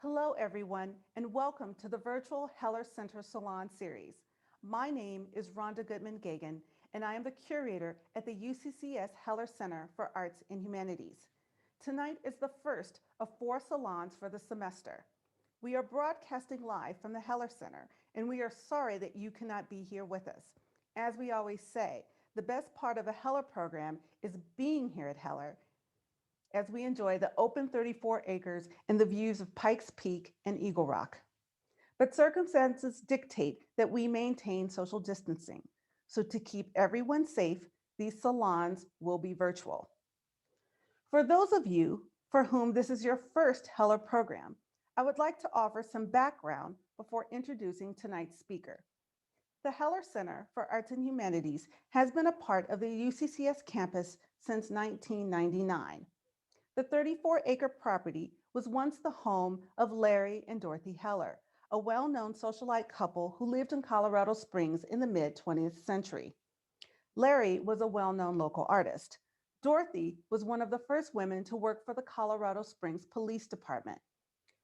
Hello, everyone, and welcome to the virtual Heller Center Salon series. My name is Rhonda Goodman-Gagan, and I am the curator at the UCCS Heller Center for Arts and Humanities. Tonight is the first of 4 salons for the semester. We are broadcasting live from the Heller Center, and we are sorry that you cannot be here with us. As we always say, the best part of a Heller program is being here at Heller as we enjoy the open 34 acres and the views of Pikes Peak and Eagle Rock. But circumstances dictate that we maintain social distancing. So to keep everyone safe, these salons will be virtual. For those of you for whom this is your first Heller program, I would like to offer some background before introducing tonight's speaker. The Heller Center for Arts and Humanities has been a part of the UCCS campus since 1999. The 34-acre property was once the home of Larry and Dorothy Heller, a well-known socialite couple who lived in Colorado Springs in the mid-20th century. Larry was a well-known local artist. Dorothy was one of the first women to work for the Colorado Springs Police Department.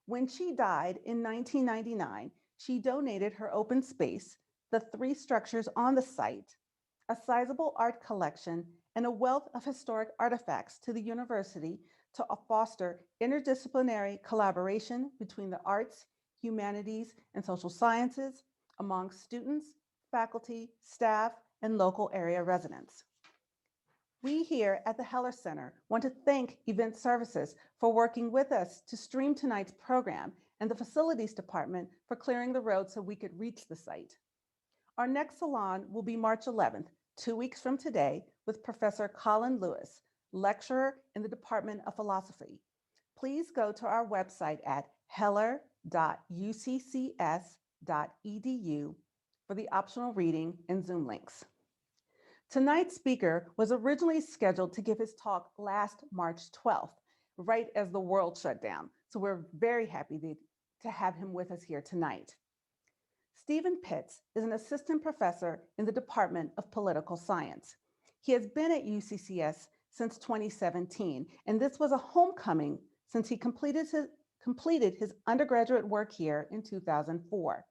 When she died in 1999, she donated her open space, the 3 structures on the site, a sizable art collection, and a wealth of historic artifacts to the university to foster interdisciplinary collaboration between the arts, humanities, and social sciences among students, faculty, staff, and local area residents. We here at the Heller Center want to thank Event Services for working with us to stream tonight's program and the Facilities Department for clearing the road so we could reach the site. Our next salon will be March 11th, 2 weeks from today, with Professor Colin Lewis, lecturer in the Department of Philosophy. Please go to our website at heller.uccs.edu for the optional reading and Zoom links. Tonight's speaker was originally scheduled to give his talk last March 12th, right as the world shut down. So we're very happy to have him with us here tonight. Stephen Pittz is an assistant professor in the Department of Political Science. He has been at UCCS since 2017, and this was a homecoming since he completed his undergraduate work here in 2004.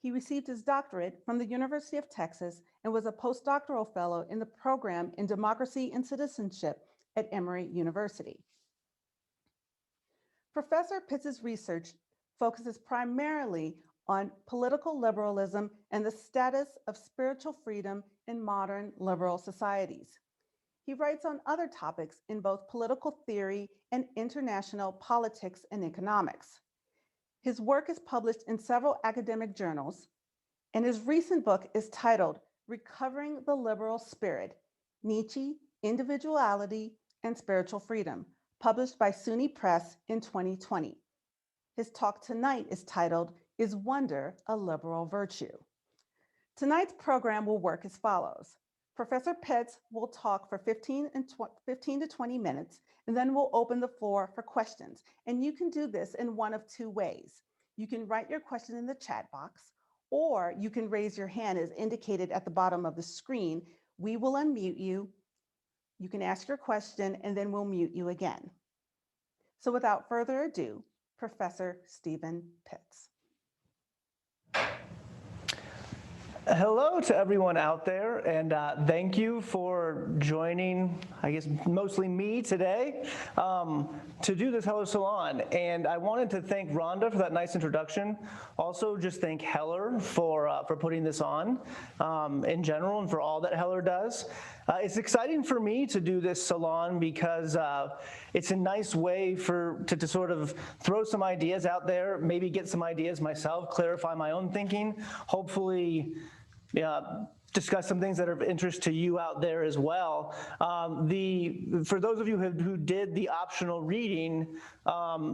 He received his doctorate from the University of Texas and was a postdoctoral fellow in the program in Democracy and Citizenship at Emory University. Professor Pitz's research focuses primarily on political liberalism and the status of spiritual freedom in modern liberal societies. He writes on other topics in both political theory and international politics and economics. His work is published in several academic journals, and his recent book is titled Recovering the Liberal Spirit, Nietzsche, Individuality, and Spiritual Freedom, published by SUNY Press in 2020. His talk tonight is titled, Is Wonder a Liberal Virtue? Tonight's program will work as follows. Professor Pittz will talk for 15 to 20 minutes, and then we'll open the floor for questions. And you can do this in one of 2 ways. You can write your question in the chat box, or you can raise your hand as indicated at the bottom of the screen. We will unmute you. You can ask your question, and then we'll mute you again. So without further ado, Professor Stephen Pittz. Hello to everyone out there, and thank you for joining, I guess, mostly me today to do this Heller Salon. And I wanted to thank Rhonda for that nice introduction. Also, just thank Heller for putting this on in general and for all that Heller does. It's exciting for me to do this salon because it's a nice way to sort of throw some ideas out there, maybe get some ideas myself, clarify my own thinking, hopefully discuss some things that are of interest to you out there as well. For those of you who did the optional reading,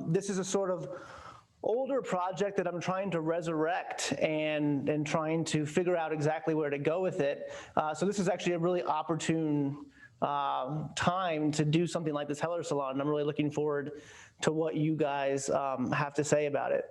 this is a sort of older project that I'm trying to resurrect and trying to figure out exactly where to go with it. So this is actually a really opportune time to do something like this Heller Salon, and I'm really looking forward to what you guys have to say about it.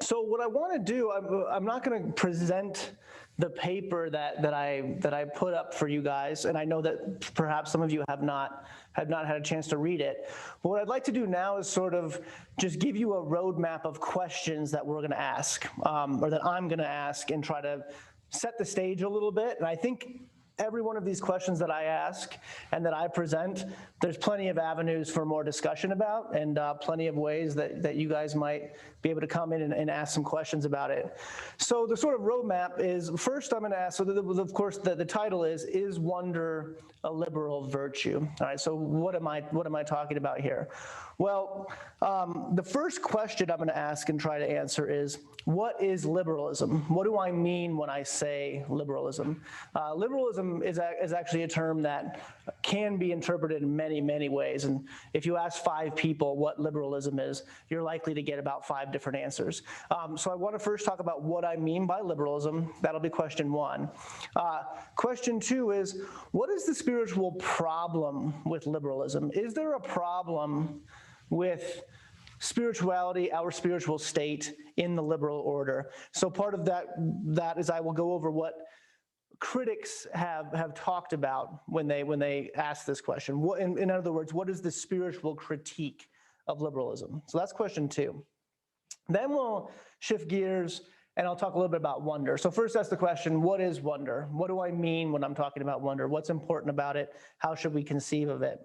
So what I want to do, I'm not going to present the paper that I put up for you guys, and I know that perhaps some of you have not have not had a chance to read it. But what I'd like to do now is sort of just give you a roadmap of questions that we're going to ask, or that I'm going to ask, and try to set the stage a little bit. And I think every one of these questions that I ask and that I present, there's plenty of avenues for more discussion about, and plenty of ways that you guys might be able to come in and ask some questions about it. So the sort of roadmap is, first I'm going to ask, so of course the title is wonder a liberal virtue? All right, so what am I talking about here? Well, the first question I'm going to ask and try to answer is, what is liberalism? What do I mean when I say liberalism? Liberalism is actually a term that can be interpreted in many, many ways. And if you ask 5 people what liberalism is, you're likely to get about 5 different answers. So I want to first talk about what I mean by liberalism. That'll be question 1. Question 2 is, what is the spiritual problem with liberalism? Is there a problem with spirituality, our spiritual state in the liberal order? So part of that is I will go over what critics have talked about when they ask this question. In other words, what is the spiritual critique of liberalism? So that's question 2. Then we'll shift gears and I'll talk a little bit about wonder. So first ask the question, what is wonder? What do I mean when I'm talking about wonder? What's important about it? How should we conceive of it?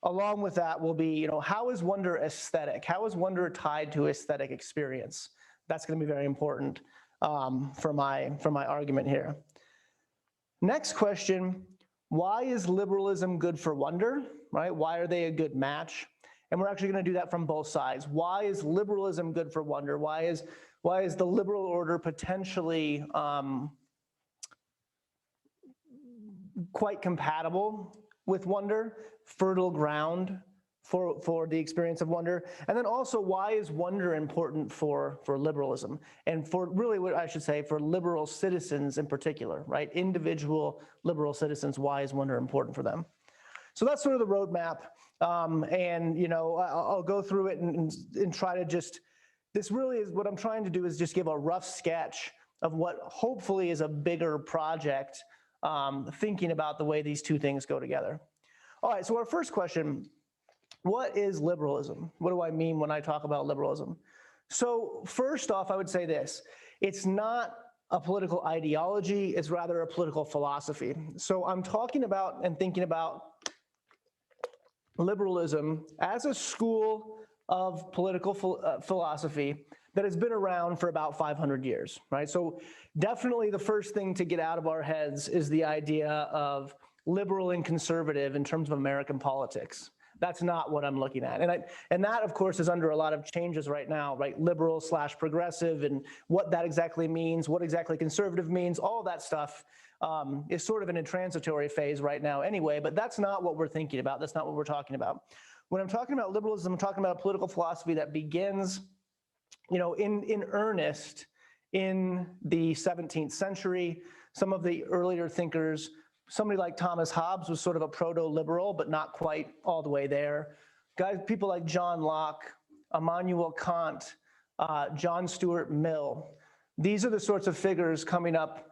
Along with that will be, how is wonder aesthetic? How is wonder tied to aesthetic experience? That's going to be very important for my argument here. Next question, why is liberalism good for wonder? Right? Why are they a good match? And we're actually going to do that from both sides. Why is liberalism good for wonder? Why is the liberal order potentially quite compatible with wonder, fertile ground for the experience of wonder? And then also, why is wonder important for liberalism? And for really, what I should say, for liberal citizens in particular, right? Individual liberal citizens, why is wonder important for them? So that's sort of the roadmap. And I'll go through it and try to just, this really is what I'm trying to do is just give a rough sketch of what hopefully is a bigger project, thinking about the way these two things go together. All right, so our first question, what is liberalism? What do I mean when I talk about liberalism? So first off, I would say this, it's not a political ideology, it's rather a political philosophy. So I'm talking about and thinking about liberalism as a school of political philosophy that has been around for about 500 years, right? So definitely the first thing to get out of our heads is the idea of liberal and conservative in terms of American politics. That's not what I'm looking at. And that, of course, is under a lot of changes right now, right? Liberal / progressive, and what that exactly means, what exactly conservative means, all that stuff is sort of in a transitory phase right now anyway, but that's not what we're thinking about. That's not what we're talking about. When I'm talking about liberalism, I'm talking about a political philosophy that begins, in earnest in the 17th century. Some of the earlier thinkers, somebody like Thomas Hobbes was sort of a proto-liberal, but not quite all the way there. People like John Locke, Immanuel Kant, John Stuart Mill. These are the sorts of figures coming up,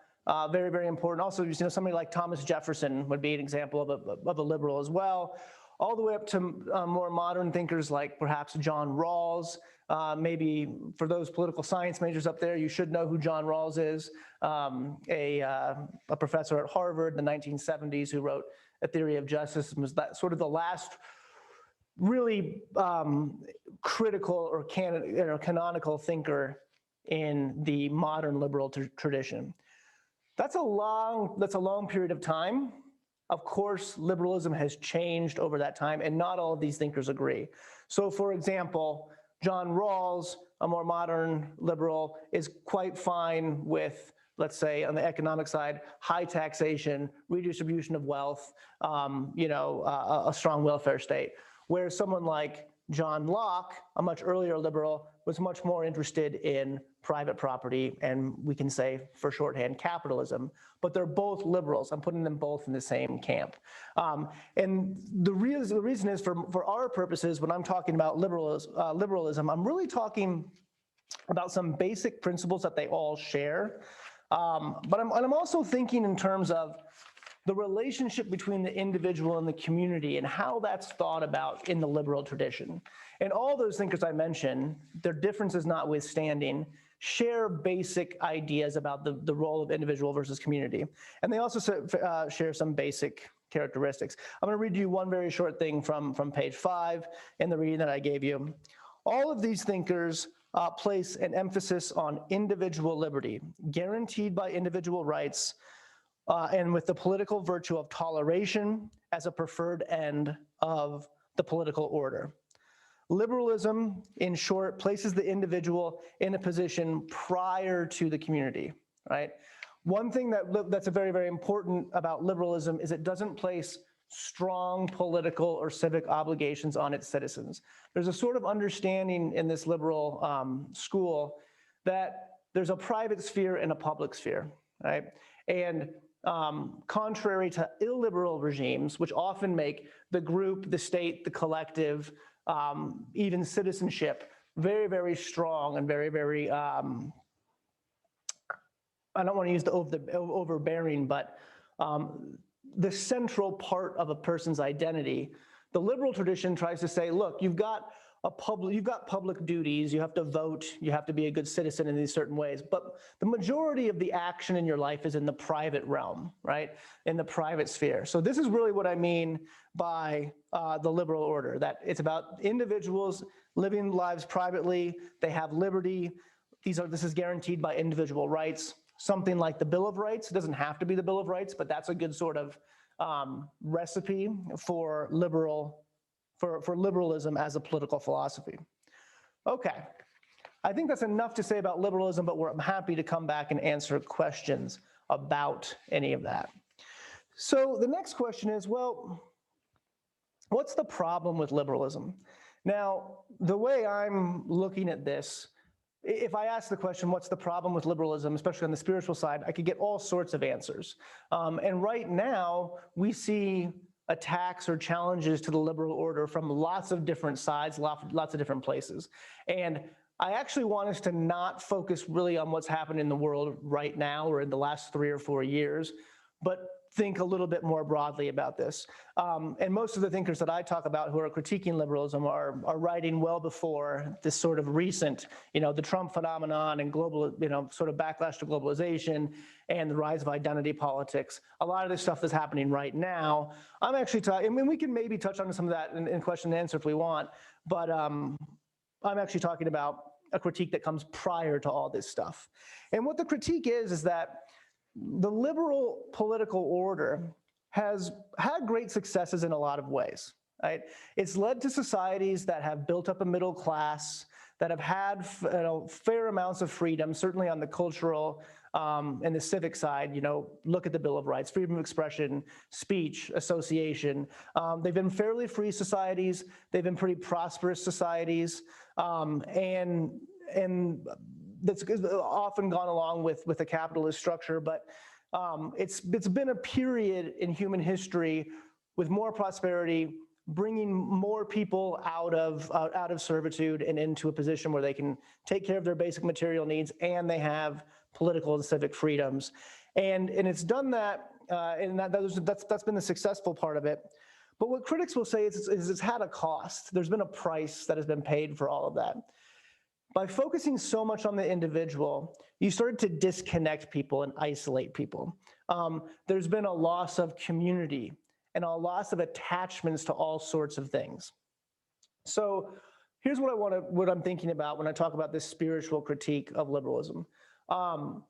very, very important. Also, somebody like Thomas Jefferson would be an example of a liberal as well, all the way up to more modern thinkers like perhaps John Rawls. Maybe for those political science majors up there, you should know who John Rawls is, a professor at Harvard in the 1970s who wrote A Theory of Justice, and was that sort of the last really critical or canonical thinker in the modern liberal tradition. That's a long period of time. Of course, liberalism has changed over that time, and not all of these thinkers agree. So, for example, John Rawls, a more modern liberal, is quite fine with, let's say, on the economic side, high taxation, redistribution of wealth, a strong welfare state. Whereas someone like John Locke, a much earlier liberal, was much more interested in private property, and we can say, for shorthand, capitalism. But they're both liberals. I'm putting them both in the same camp. And the reason is, for our purposes, when I'm talking about liberalism, I'm really talking about some basic principles that they all share. But I'm also thinking in terms of the relationship between the individual and the community and how that's thought about in the liberal tradition. And all those thinkers I mentioned, their differences notwithstanding, share basic ideas about the role of individual versus community. And they also share some basic characteristics. I'm going to read you one very short thing from page 5 in the reading that I gave you. All of these thinkers place an emphasis on individual liberty, guaranteed by individual rights, and with the political virtue of toleration as a preferred end of the political order. Liberalism, in short, places the individual in a position prior to the community, right? One thing that's very, very important about liberalism is it doesn't place strong political or civic obligations on its citizens. There's a sort of understanding in this liberal school that there's a private sphere and a public sphere, right? And contrary to illiberal regimes, which often make the group, the state, the collective, even citizenship, very, very strong and very, very, I don't want to use the overbearing, but the central part of a person's identity. The liberal tradition tries to say, look, you've got public duties, you have to vote, you have to be a good citizen in these certain ways, but the majority of the action in your life is in the private realm, right? In the private sphere. So this is really what I mean by the liberal order, that it's about individuals living lives privately, they have liberty, this is guaranteed by individual rights, something like the Bill of Rights. It doesn't have to be the Bill of Rights, but that's a good sort of recipe for liberalism as a political philosophy. Okay, I think that's enough to say about liberalism, but I'm happy to come back and answer questions about any of that. So the next question is, well, what's the problem with liberalism? Now, the way I'm looking at this, if I ask the question, what's the problem with liberalism, especially on the spiritual side, I could get all sorts of answers. And right now, we see attacks or challenges to the liberal order from lots of different sides, lots of different places. And I actually want us to not focus really on what's happened in the world right now or in the last 3 or 4 years, but think a little bit more broadly about this. And most of the thinkers that I talk about who are critiquing liberalism are writing well before this sort of recent, the Trump phenomenon and global, sort of backlash to globalization and the rise of identity politics. A lot of this stuff is happening right now. I'm actually talking, we can maybe touch on some of that in question and answer if we want, but I'm actually talking about a critique that comes prior to all this stuff. And what the critique is that the liberal political order has had great successes in a lot of ways, right? It's led to societies that have built up a middle class, that have had fair amounts of freedom, certainly on the cultural and the civic side. Look at the Bill of Rights, freedom of expression, speech, association. They've been fairly free societies. They've been pretty prosperous societies, and that's often gone along with a capitalist structure, but it's been a period in human history with more prosperity, bringing more people out of servitude and into a position where they can take care of their basic material needs and they have political and civic freedoms, and it's done that, and that's been the successful part of it. But what critics will say is it's had a cost. There's been a price that has been paid for all of that. By focusing so much on the individual, you started to disconnect people and isolate people. There's been a loss of community and a loss of attachments to all sorts of things. So here's what I'm thinking about when I talk about this spiritual critique of liberalism. One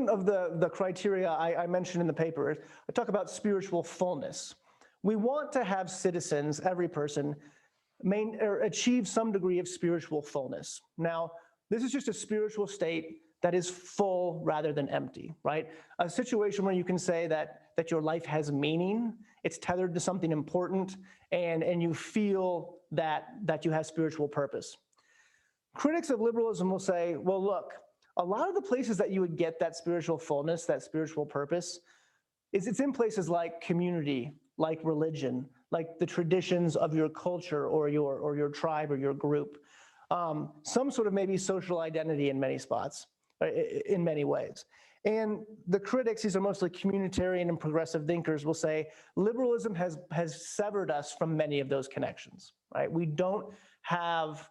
of the criteria I mentioned in the paper is I talk about spiritual fullness. We want to have citizens, every person, achieve some degree of spiritual fullness. Now, this is just a spiritual state that is full rather than empty, right? A situation where you can say that your life has meaning, it's tethered to something important, and you feel that you have spiritual purpose. Critics of liberalism will say, well, look, a lot of the places that you would get that spiritual fullness, that spiritual purpose, it's in places like community, like religion, like the traditions of your culture or your tribe or your group, some sort of maybe social identity in many spots, in many ways. And the critics, these are mostly communitarian and progressive thinkers, will say liberalism has severed us from many of those connections, right? We don't have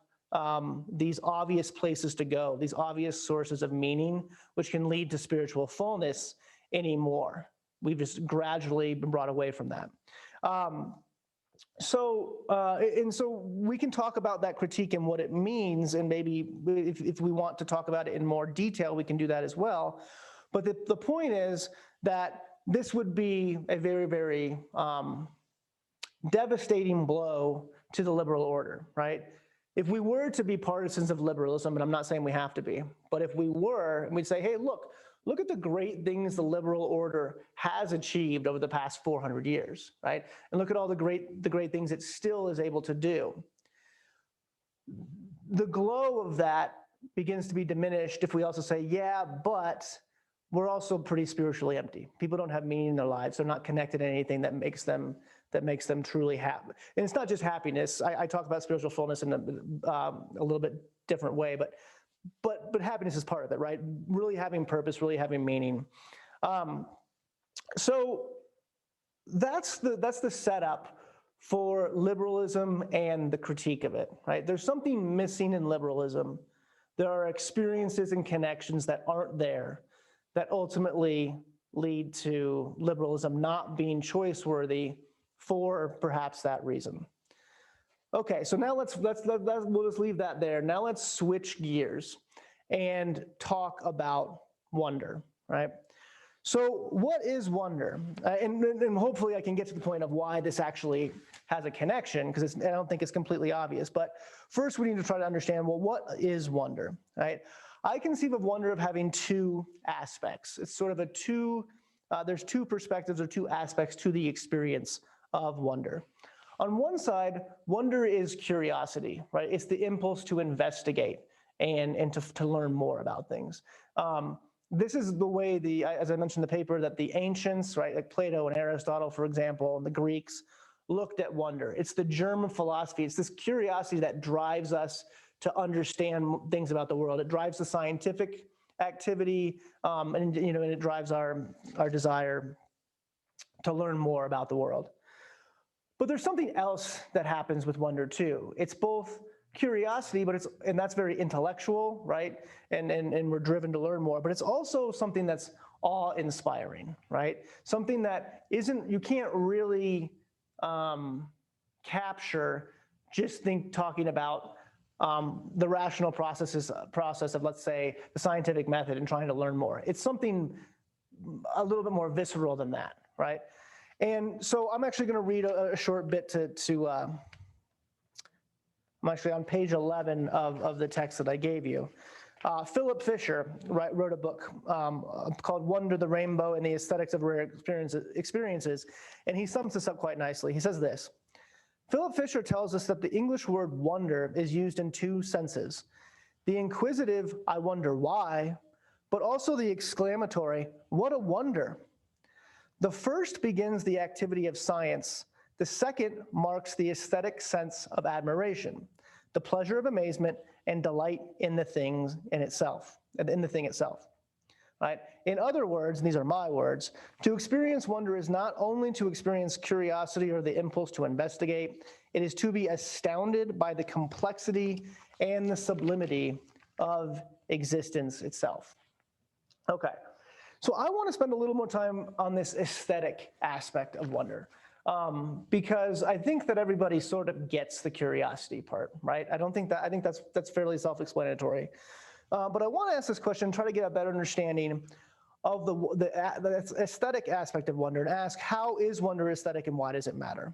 these obvious places to go, these obvious sources of meaning, which can lead to spiritual fullness anymore. We've just gradually been brought away from that. So we can talk about that critique and what it means, and maybe if we want to talk about it in more detail, we can do that as well. But the point is that this would be a very, very devastating blow to the liberal order, right? If we were to be partisans of liberalism, and I'm not saying we have to be, but if we were, and we'd say, hey, look at the great things the liberal order has achieved over the past 400 years, right? And look at all the great things it still is able to do. The glow of that begins to be diminished if we also say, yeah, but we're also pretty spiritually empty. People don't have meaning in their lives. They're not connected to anything that makes them truly happy. And it's not just happiness. I talk about spiritual fullness in a little bit different way, but happiness is part of it, right? Really having purpose, really having meaning. So that's the setup for liberalism and the critique of it, right? There's something missing in liberalism. There are experiences and connections that aren't there that ultimately lead to liberalism not being choice-worthy for perhaps that reason. Okay, so now we'll just leave that there. Now let's switch gears and talk about wonder, right? So what is wonder? And hopefully I can get to the point of why this actually has a connection, because I don't think it's completely obvious. But first we need to try to understand, well, what is wonder, right? I conceive of wonder of having two aspects. It's sort of there's two perspectives or two aspects to the experience of wonder. On one side, wonder is curiosity, right? It's the impulse to investigate and to learn more about things. This is the way as I mentioned in the paper, that the ancients, right, like Plato and Aristotle, for example, and the Greeks looked at wonder. It's the germ of philosophy. It's this curiosity that drives us to understand things about the world. It drives the scientific activity, and it drives our desire to learn more about the world. But there's something else that happens with wonder too. It's both curiosity, and that's very intellectual, right? And we're driven to learn more, but it's also something that's awe-inspiring, right? Something that you can't really capture just talking about the rational process of, let's say, the scientific method and trying to learn more. It's something a little bit more visceral than that, right? And so I'm actually going to read a short bit I'm actually on page 11 of the text that I gave you. Philip Fisher wrote a book called Wonder, the Rainbow, and the Aesthetics of Rare Experiences, and he sums this up quite nicely. He says this: Philip Fisher tells us that the English word wonder is used in two senses: the inquisitive, I wonder why, but also the exclamatory, what a wonder. The first begins the activity of science. The second marks the aesthetic sense of admiration, the pleasure of amazement and delight in the thing itself. Right? In other words, and these are my words, to experience wonder is not only to experience curiosity or the impulse to investigate, it is to be astounded by the complexity and the sublimity of existence itself. Okay, so I want to spend a little more time on this aesthetic aspect of wonder, because I think that everybody sort of gets the curiosity part, right? I think that's fairly self-explanatory. But I want to ask this question, try to get a better understanding of the aesthetic aspect of wonder, and ask, how is wonder aesthetic and why does it matter?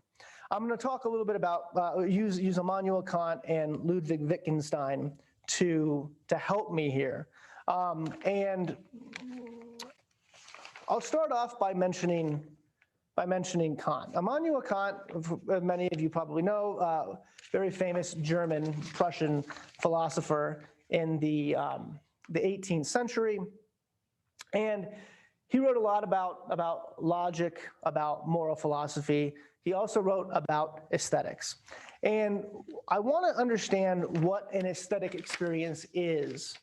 I'm going to talk a little bit about, use Immanuel Kant and Ludwig Wittgenstein to help me here. And I'll start off by mentioning Kant. Immanuel Kant, many of you probably know, very famous German, Prussian philosopher in the 18th century. And he wrote a lot about logic, about moral philosophy. He also wrote about aesthetics. And I want to understand what an aesthetic experience is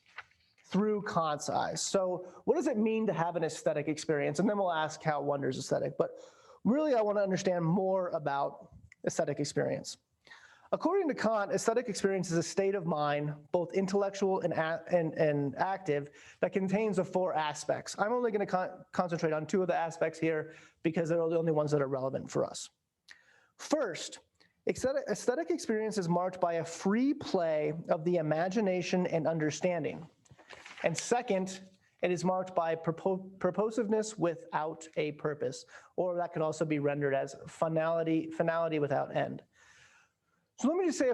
through Kant's eyes. So what does it mean to have an aesthetic experience? And then we'll ask how wonder is aesthetic. But really, I want to understand more about aesthetic experience. According to Kant, aesthetic experience is a state of mind, both intellectual and active, that contains the 4 aspects. I'm only going to concentrate on 2 of the aspects here because they're the only ones that are relevant for us. First, aesthetic experience is marked by a free play of the imagination and understanding. And second, it is marked by purposiveness without a purpose, or that could also be rendered as finality without end. So let me just say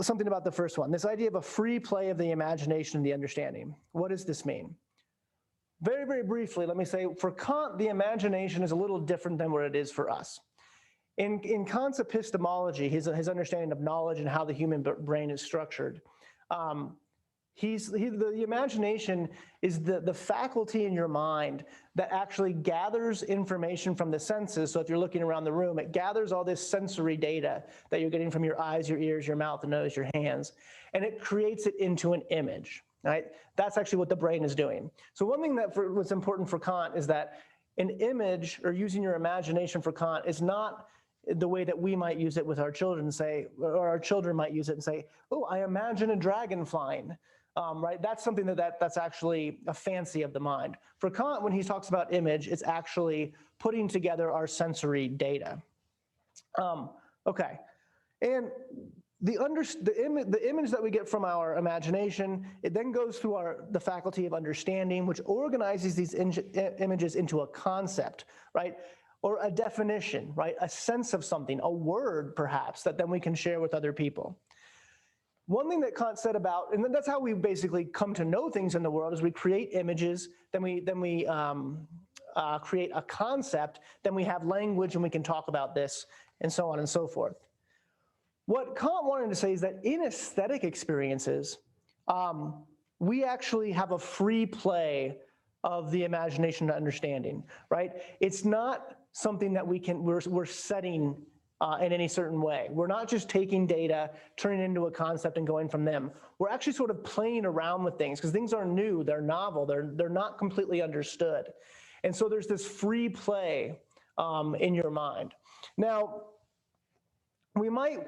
something about the first one, this idea of a free play of the imagination and the understanding. What does this mean? Very, very briefly, let me say, for Kant, the imagination is a little different than what it is for us. In Kant's epistemology, his understanding of knowledge and how the human brain is structured, the imagination is the faculty in your mind that actually gathers information from the senses. So if you're looking around the room, it gathers all this sensory data that you're getting from your eyes, your ears, your mouth, your nose, your hands, and it creates it into an image, right? That's actually what the brain is doing. So one thing that was important for Kant is that an image, or using your imagination for Kant, is not the way that we might use it with our children, say, or our children might use it and say, oh, I imagine a dragon flying. Right? That's something that's actually a fancy of the mind. For Kant, when he talks about image, it's actually putting together our sensory data. Okay, and the image that we get from our imagination, it then goes through the faculty of understanding, which organizes these images into a concept, right? Or a definition, right? A sense of something, a word perhaps, that then we can share with other people. One thing that Kant said about, and that's how we basically come to know things in the world, is we create images, then we create a concept, then we have language and we can talk about this, and so on and so forth. What Kant wanted to say is that in aesthetic experiences, we actually have a free play of the imagination and understanding, right? It's not something that we're setting in any certain way. We're not just taking data, turning it into a concept and going from them. We're actually sort of playing around with things because things are new, they're novel, they're not completely understood. And so there's this free play in your mind. Now, we might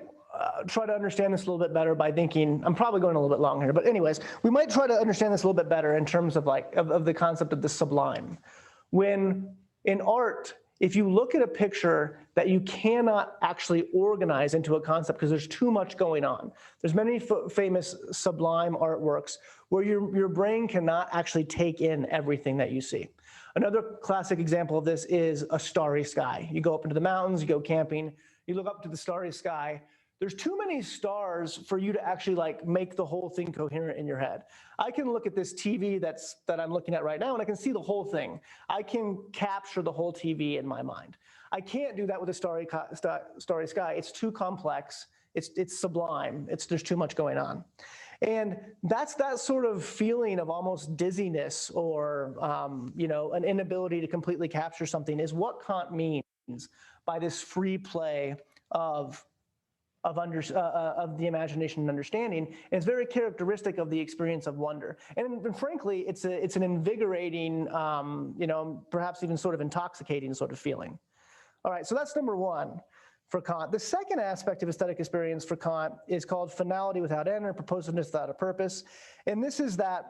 try to understand this a little bit better by thinking, I'm probably going a little bit long here, but anyways, we might try to understand this a little bit better in terms of of the concept of the sublime. When in art, if you look at a picture that you cannot actually organize into a concept because there's too much going on. There's many famous sublime artworks where your brain cannot actually take in everything that you see. Another classic example of this is a starry sky. You go up into the mountains, you go camping, you look up to the starry sky. There's too many stars for you to actually make the whole thing coherent in your head. I can look at this TV that I'm looking at right now and I can see the whole thing. I can capture the whole TV in my mind. I can't do that with a starry sky. It's too complex. It's sublime. There's too much going on. And that's that sort of feeling of almost dizziness or an inability to completely capture something is what Kant means by this free play of the imagination and understanding. And it's very characteristic of the experience of wonder. And frankly, it's an invigorating, perhaps even sort of intoxicating sort of feeling. All right, so that's number one for Kant. The second aspect of aesthetic experience for Kant is called finality without end or purposiveness without a purpose. And this is that,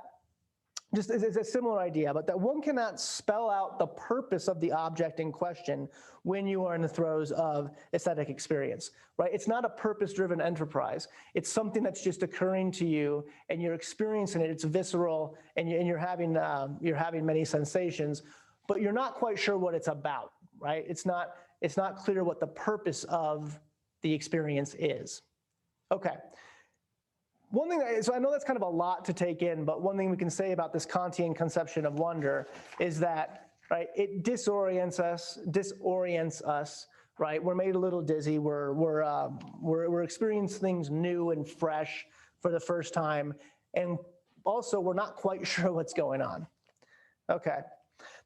just it's a similar idea, but that one cannot spell out the purpose of the object in question when you are in the throes of aesthetic experience, right? It's not a purpose-driven enterprise. It's something that's just occurring to you and you're experiencing it. It's visceral and you're having many sensations, but you're not quite sure what it's about, right? It's not clear what the purpose of the experience is. Okay. One thing, so I know that's kind of a lot to take in, but one thing we can say about this Kantian conception of wonder is that, right, it disorients us, right? We're made a little dizzy. We're experiencing things new and fresh for the first time, and also we're not quite sure what's going on. Okay.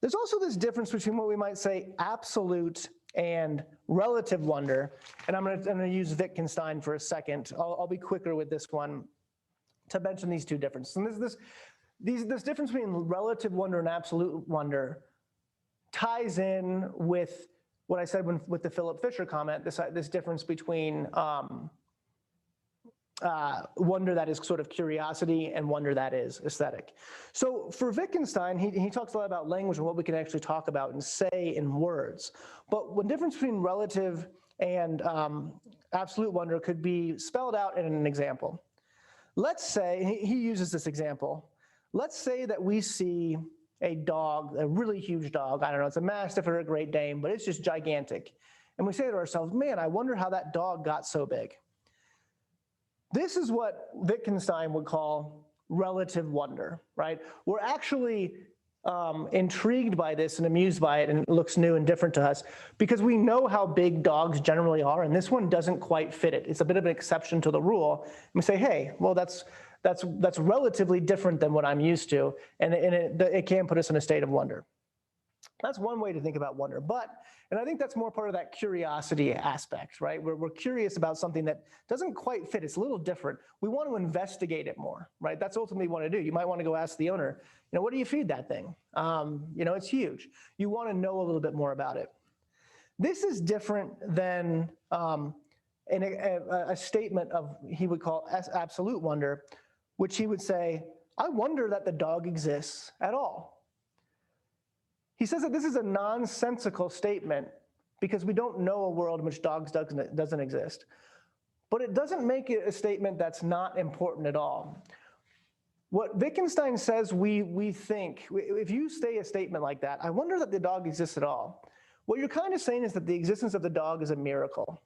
There's also this difference between what we might say absolute and relative wonder, and I'm going to use Wittgenstein for a second. I'll be quicker with this one to mention these two differences. And this difference between relative wonder and absolute wonder ties in with what I said with the Philip Fisher comment, this difference between wonder that is sort of curiosity and wonder that is aesthetic. So for Wittgenstein, he talks a lot about language and what we can actually talk about and say in words. But the difference between relative and absolute wonder could be spelled out in an example. Let's say, he uses this example, let's say that we see a dog, a really huge dog, I don't know, it's a Mastiff or a Great Dane, but it's just gigantic. And we say to ourselves, man, I wonder how that dog got so big. This is what Wittgenstein would call relative wonder, right? We're actually intrigued by this and amused by it, and it looks new and different to us because we know how big dogs generally are, and this one doesn't quite fit it. It's a bit of an exception to the rule. And we say, hey, well, that's relatively different than what I'm used to, and it can put us in a state of wonder. That's one way to think about wonder, and I think that's more part of that curiosity aspect, right? We're curious about something that doesn't quite fit, it's a little different. We want to investigate it more, right? That's ultimately what you want to do. You might want to go ask the owner, what do you feed that thing? It's huge. You want to know a little bit more about it. This is different than a statement of, he would call absolute wonder, which he would say, I wonder that the dog exists at all. He says that this is a nonsensical statement because we don't know a world in which dogs doesn't exist. But it doesn't make it a statement that's not important at all. What Wittgenstein says we think, if you say a statement like that, I wonder that the dog exists at all, what you're kind of saying is that the existence of the dog is a miracle.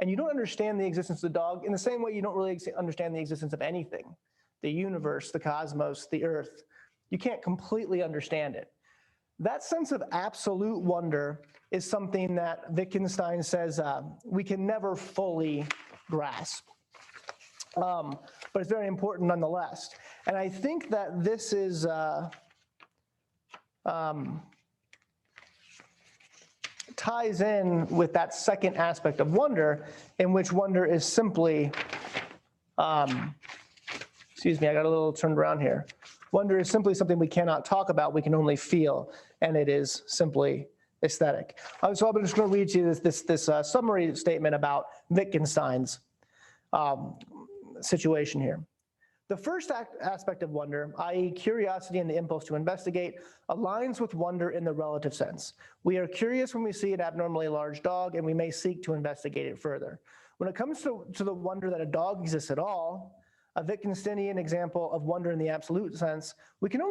And you don't understand the existence of the dog in the same way you don't really understand the existence of anything. The universe, the cosmos, the earth. You can't completely understand it. That sense of absolute wonder is something that Wittgenstein says we can never fully grasp. But it's very important nonetheless. And I think that this is ties in with that second aspect of wonder, in which wonder is simply, excuse me, I got a little turned around here. Wonder is simply something we cannot talk about, we can only feel, and it is simply aesthetic. So I'm just going to read you this summary statement about Wittgenstein's situation here. The first aspect of wonder, i.e. curiosity and the impulse to investigate, aligns with wonder in the relative sense. We are curious when we see an abnormally large dog, and we may seek to investigate it further. When it comes to the wonder that a dog exists at all, a Wittgensteinian example of wonder in the absolute sense, we can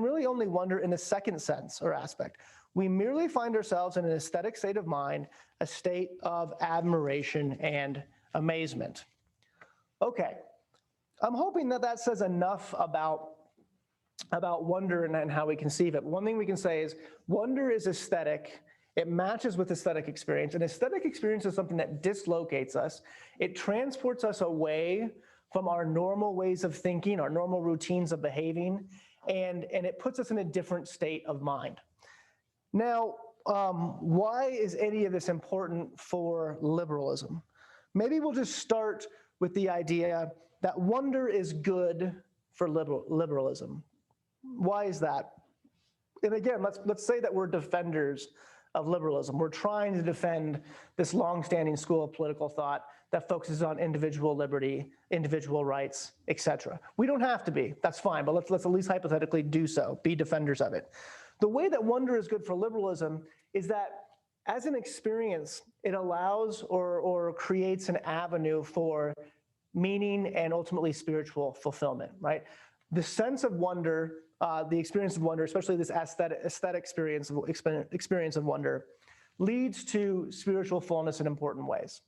really only wonder in the second sense or aspect. We merely find ourselves in an aesthetic state of mind, a state of admiration and amazement. Okay, I'm hoping that says enough about wonder and how we conceive it. One thing we can say is wonder is aesthetic. It matches with aesthetic experience. And aesthetic experience is something that dislocates us. It transports us away from our normal ways of thinking, our normal routines of behaving, and it puts us in a different state of mind. Now, why is any of this important for liberalism? Maybe we'll just start with the idea that wonder is good for liberalism. Why is that? And again, let's say that we're defenders of liberalism. We're trying to defend this longstanding school of political thought that focuses on individual liberty, individual rights, etc. We don't have to be, that's fine, but let's at least hypothetically do so, be defenders of it. The way that wonder is good for liberalism is that as an experience, it allows or creates an avenue for meaning and ultimately spiritual fulfillment, right? The sense of wonder, the experience of wonder, especially this aesthetic experience of wonder, leads to spiritual fullness in important ways.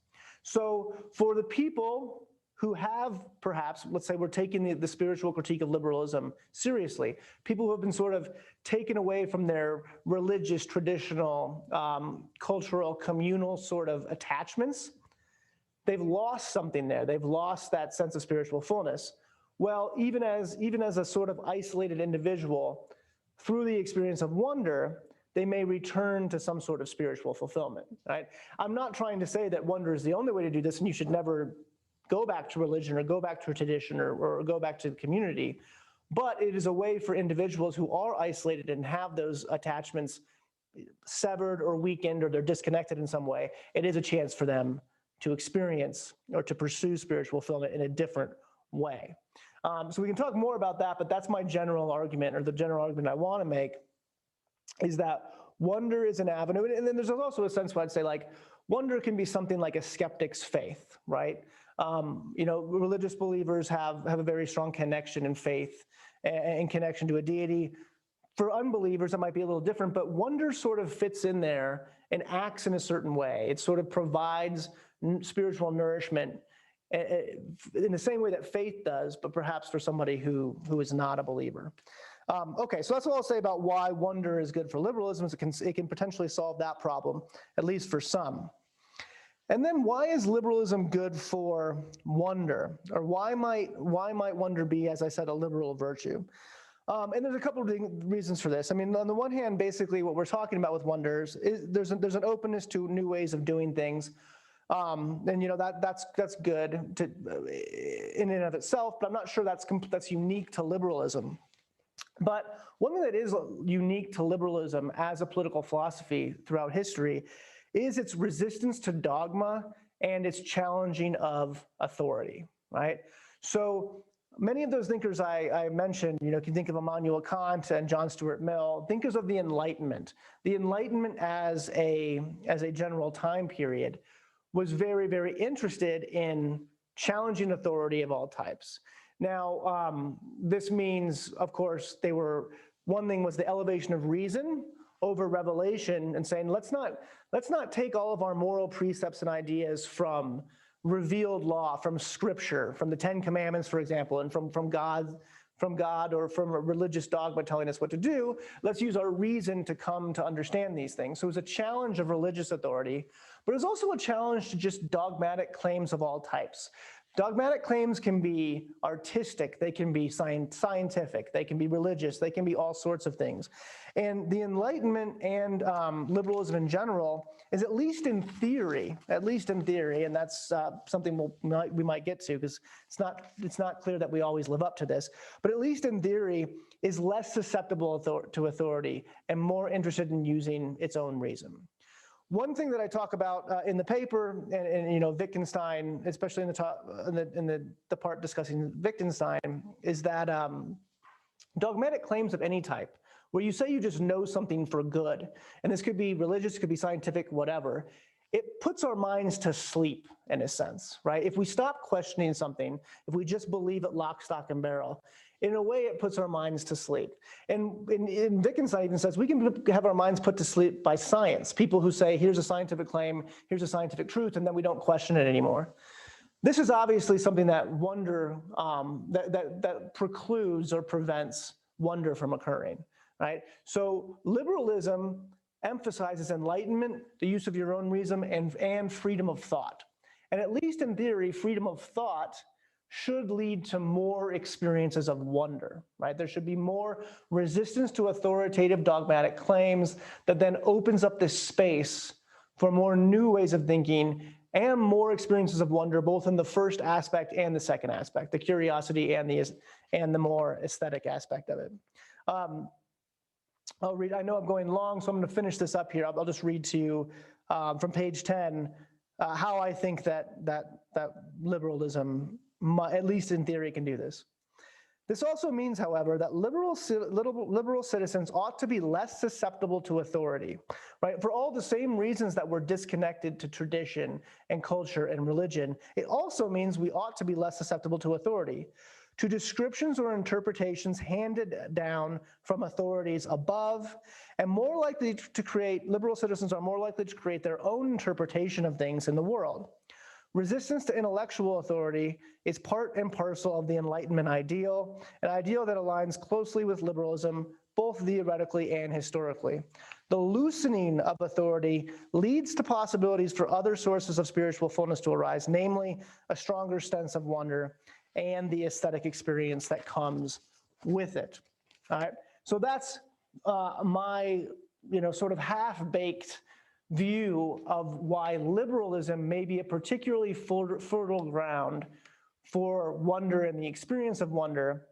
So for the people who have perhaps, let's say we're taking the spiritual critique of liberalism seriously, people who have been sort of taken away from their religious, traditional, cultural, communal sort of attachments, they've lost something there. They've lost that sense of spiritual fullness. Well, even as a sort of isolated individual, through the experience of wonder, they may return to some sort of spiritual fulfillment, right? I'm not trying to say that wonder is the only way to do this and you should never go back to religion or go back to a tradition or go back to the community. but it is a way for individuals who are isolated and have those attachments severed or weakened, or they're disconnected in some way. It is a chance for them to experience or to pursue spiritual fulfillment in a different way. So we can talk more about that, but that's my general argument, or the general argument I want to make, is that wonder is an avenue. And then there's also a sense where I'd say, like, wonder can be something like a skeptic's faith, right? Religious believers have a very strong connection in faith and connection to a deity. For unbelievers, it might be a little different, but wonder sort of fits in there and acts in a certain way. It sort of provides spiritual nourishment in the same way that faith does, but perhaps for somebody who is not a believer. Okay, so that's all I'll say about why wonder is good for liberalism. It can potentially solve that problem, at least for some. And then why is liberalism good for wonder? Or why might wonder be, as I said, a liberal virtue? And there's a couple of reasons for this. I mean, on the one hand, basically what we're talking about with wonders is there's an openness to new ways of doing things. And that's good in and of itself, but I'm not sure that's unique to liberalism. But one thing that is unique to liberalism as a political philosophy throughout history is its resistance to dogma and its challenging of authority, right? So many of those thinkers I mentioned, if you think of Immanuel Kant and John Stuart Mill, thinkers of the Enlightenment as a general time period was very, very interested in challenging authority of all types. Now, this means, of course, one thing was the elevation of reason over revelation, and saying, let's not take all of our moral precepts and ideas from revealed law, from scripture, from the 10 Commandments, for example, and from God or from a religious dogma telling us what to do. Let's use our reason to come to understand these things. So it was a challenge of religious authority, but it was also a challenge to just dogmatic claims of all types. Dogmatic claims can be artistic, they can be scientific, they can be religious, they can be all sorts of things. And the Enlightenment and liberalism in general is, at least in theory, and that's something we might get to, because it's not clear that we always live up to this, but at least in theory is less susceptible to authority and more interested in using its own reason. One thing that I talk about in the paper, and Wittgenstein, especially in the part discussing Wittgenstein, is that dogmatic claims of any type, where you say you just know something for good, and this could be religious, could be scientific, whatever, it puts our minds to sleep in a sense, right? If we stop questioning something, if we just believe it lock, stock, and barrel, in a way it puts our minds to sleep. And Wittgenstein even says we can have our minds put to sleep by science. People who say, here's a scientific claim, here's a scientific truth, and then we don't question it anymore. This is obviously something that wonder, that precludes or prevents wonder from occurring, right? So liberalism emphasizes enlightenment, the use of your own reason, and freedom of thought. And at least in theory, freedom of thought should lead to more experiences of wonder, right? There should be more resistance to authoritative dogmatic claims that then opens up this space for more new ways of thinking and more experiences of wonder, both in the first aspect and the second aspect, the curiosity and the more aesthetic aspect of it. I'll read, I know I'm going long, so I'm going to finish this up here. I'll just read to you from page 10 how I think that liberalism, at least in theory, can do this. This also means, however, that liberal citizens ought to be less susceptible to authority, right? For all the same reasons that we're disconnected to tradition and culture and religion, it also means we ought to be less susceptible to authority, to descriptions or interpretations handed down from authorities above, and liberal citizens are more likely to create their own interpretation of things in the world. Resistance to intellectual authority is part and parcel of the Enlightenment ideal, an ideal that aligns closely with liberalism, both theoretically and historically. The loosening of authority leads to possibilities for other sources of spiritual fullness to arise, namely a stronger sense of wonder and the aesthetic experience that comes with it. All right, so that's my sort of half-baked view of why liberalism may be a particularly fertile ground for wonder and the experience of wonder,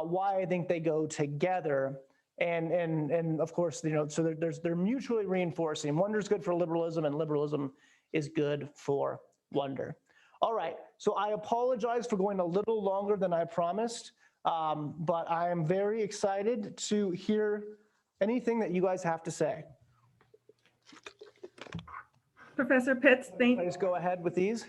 why I think they go together. And of course, so they're mutually reinforcing. Wonder is good for liberalism, and liberalism is good for wonder. All right, so I apologize for going a little longer than I promised, but I am very excited to hear anything that you guys have to say. Professor Pittz, Can I just go ahead with these?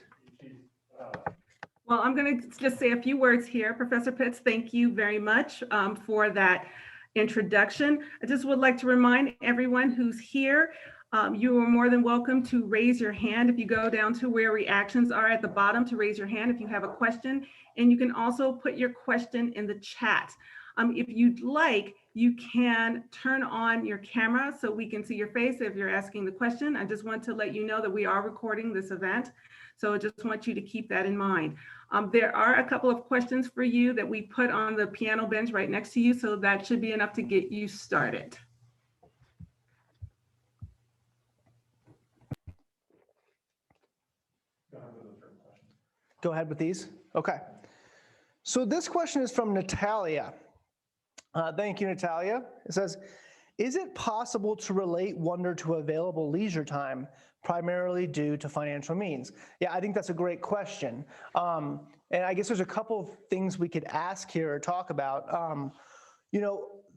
well, I'm going to just say a few words here. Professor Pittz, thank you very much for that introduction. I just would like to remind everyone who's here, you are more than welcome to raise your hand. If you go down to where reactions are at the bottom, to raise your hand if you have a question, and you can also put your question in the chat. If you'd like, you can turn on your camera so we can see your face if you're asking the question. I just want to let you know that we are recording this event, so I just want you to keep that in mind. There are a couple of questions for you that we put on the piano bench right next to you, so that should be enough to get you started. Go ahead with these. Okay. So this question is from Natalia. Thank you, Natalia. It says, is it possible to relate wonder to available leisure time, primarily due to financial means? Yeah, I think that's a great question. And I guess there's a couple of things we could ask here or talk about.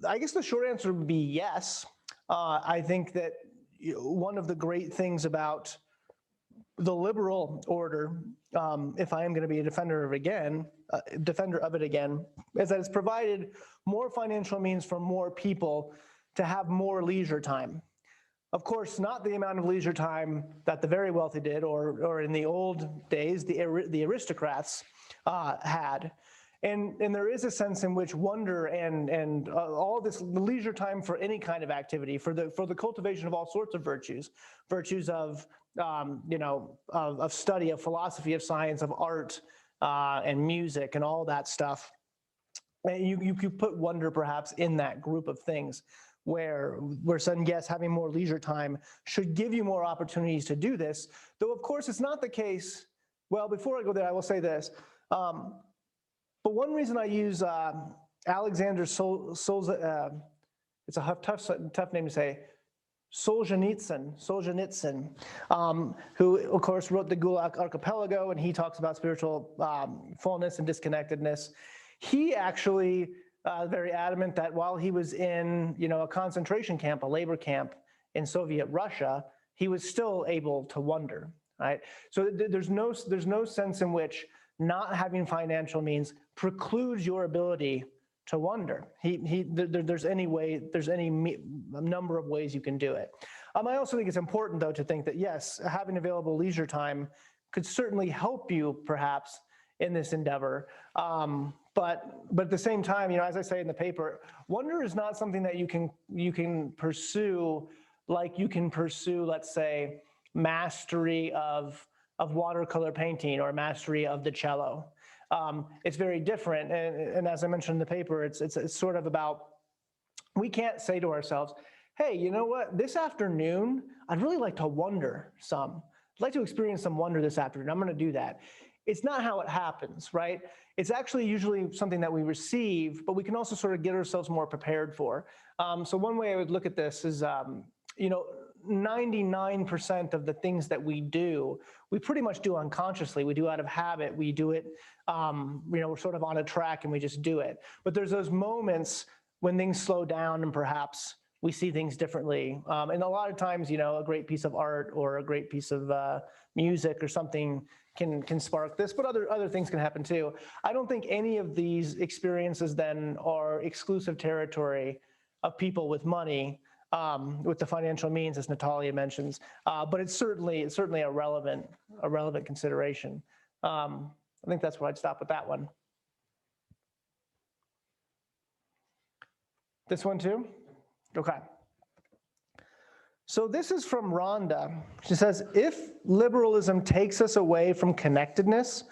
I guess the short answer would be yes. I think that one of the great things about the liberal order, if I am going to be a defender of it again, is that it's provided more financial means for more people to have more leisure time. Of course, not the amount of leisure time that the very wealthy did, or in the old days, the aristocrats had. And there is a sense in which wonder and all this leisure time for any kind of activity, for the cultivation of all sorts of virtues of of study, of philosophy, of science, of art, and music, and all that stuff. And you put wonder perhaps in that group of things, where saying yes, having more leisure time should give you more opportunities to do this. Though of course it's not the case. Well, before I go there, I will say this. But one reason I use Alexander Solzhenitsyn, it's a tough name to say, Solzhenitsyn, who of course wrote the Gulag Archipelago, and he talks about spiritual fullness and disconnectedness. He actually very adamant that while he was in a concentration camp, a labor camp in Soviet Russia, he was still able to wonder. Right. So there's no sense in which not having financial means precludes your ability to wonder. There's any number of ways you can do it. I also think it's important, though, to think that yes, having available leisure time could certainly help you, perhaps, in this endeavor. But at the same time, as I say in the paper, wonder is not something that you can pursue like you can pursue, let's say, mastery of watercolor painting or mastery of the cello. It's very different, and as I mentioned in the paper, it's sort of about, we can't say to ourselves, hey, you know what, this afternoon, I'd really like to wonder some. I'd like to experience some wonder this afternoon. I'm going to do that. It's not how it happens, right? It's actually usually something that we receive, but we can also sort of get ourselves more prepared for. So one way I would look at this is, 99% of the things that we do, we pretty much do unconsciously. We do out of habit. We do it, we're sort of on a track and we just do it. But there's those moments when things slow down and perhaps we see things differently. And a lot of times, a great piece of art or a great piece of music or something can spark this, but other things can happen too. I don't think any of these experiences then are exclusive territory of people with money, with the financial means, as Natalia mentions, but it's certainly a relevant consideration. I think that's where I'd stop with that one. This one too? Okay. So this is from Rhonda. She says, if liberalism takes us away from connectedness,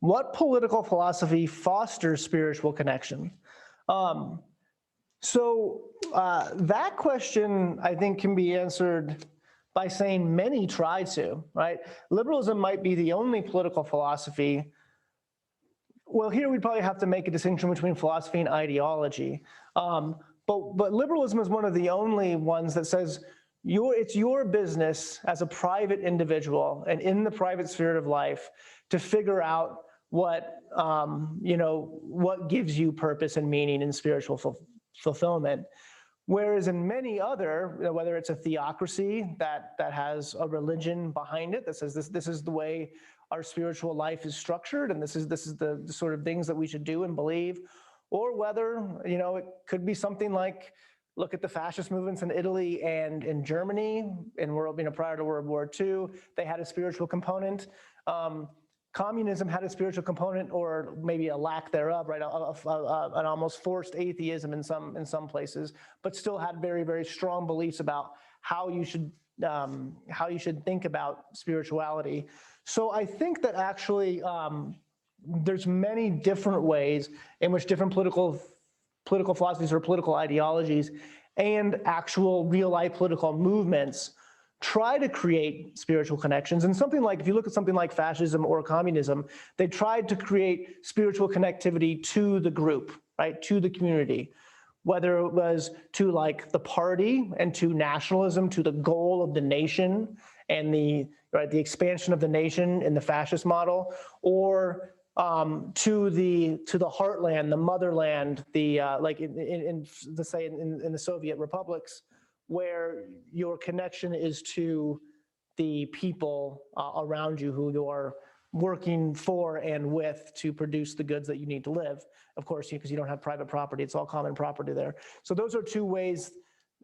what political philosophy fosters spiritual connection? So that question, I think, can be answered by saying many try to, right? Liberalism might be the only political philosophy Well, here we'd probably have to make a distinction between philosophy and ideology. But liberalism is one of the only ones that says it's your business as a private individual and in the private sphere of life to figure out what, what gives you purpose and meaning and spiritual fulfillment. Whereas in many other, whether it's a theocracy that has a religion behind it that says this is the way our spiritual life is structured, and this is the sort of things that we should do and believe, or whether it could be something like, look at the fascist movements in Italy and in Germany, prior to World War II, they had a spiritual component. Communism had a spiritual component, or maybe a lack thereof, right? An almost forced atheism in some places, but still had very, very strong beliefs about how you should think about spirituality. So I think that actually there's many different ways in which different political philosophies or political ideologies and actual real life political movements try to create spiritual connections. And if you look at something like fascism or communism, they tried to create spiritual connectivity to the group, right, to the community, whether it was to like the party and to nationalism, to the goal of the nation and the expansion of the nation in the fascist model, or to the heartland, the motherland, like in the Soviet republics, where your connection is to the people around you who you're working for and with to produce the goods that you need to live. Of course, because you don't have private property, it's all common property there. So those are two ways.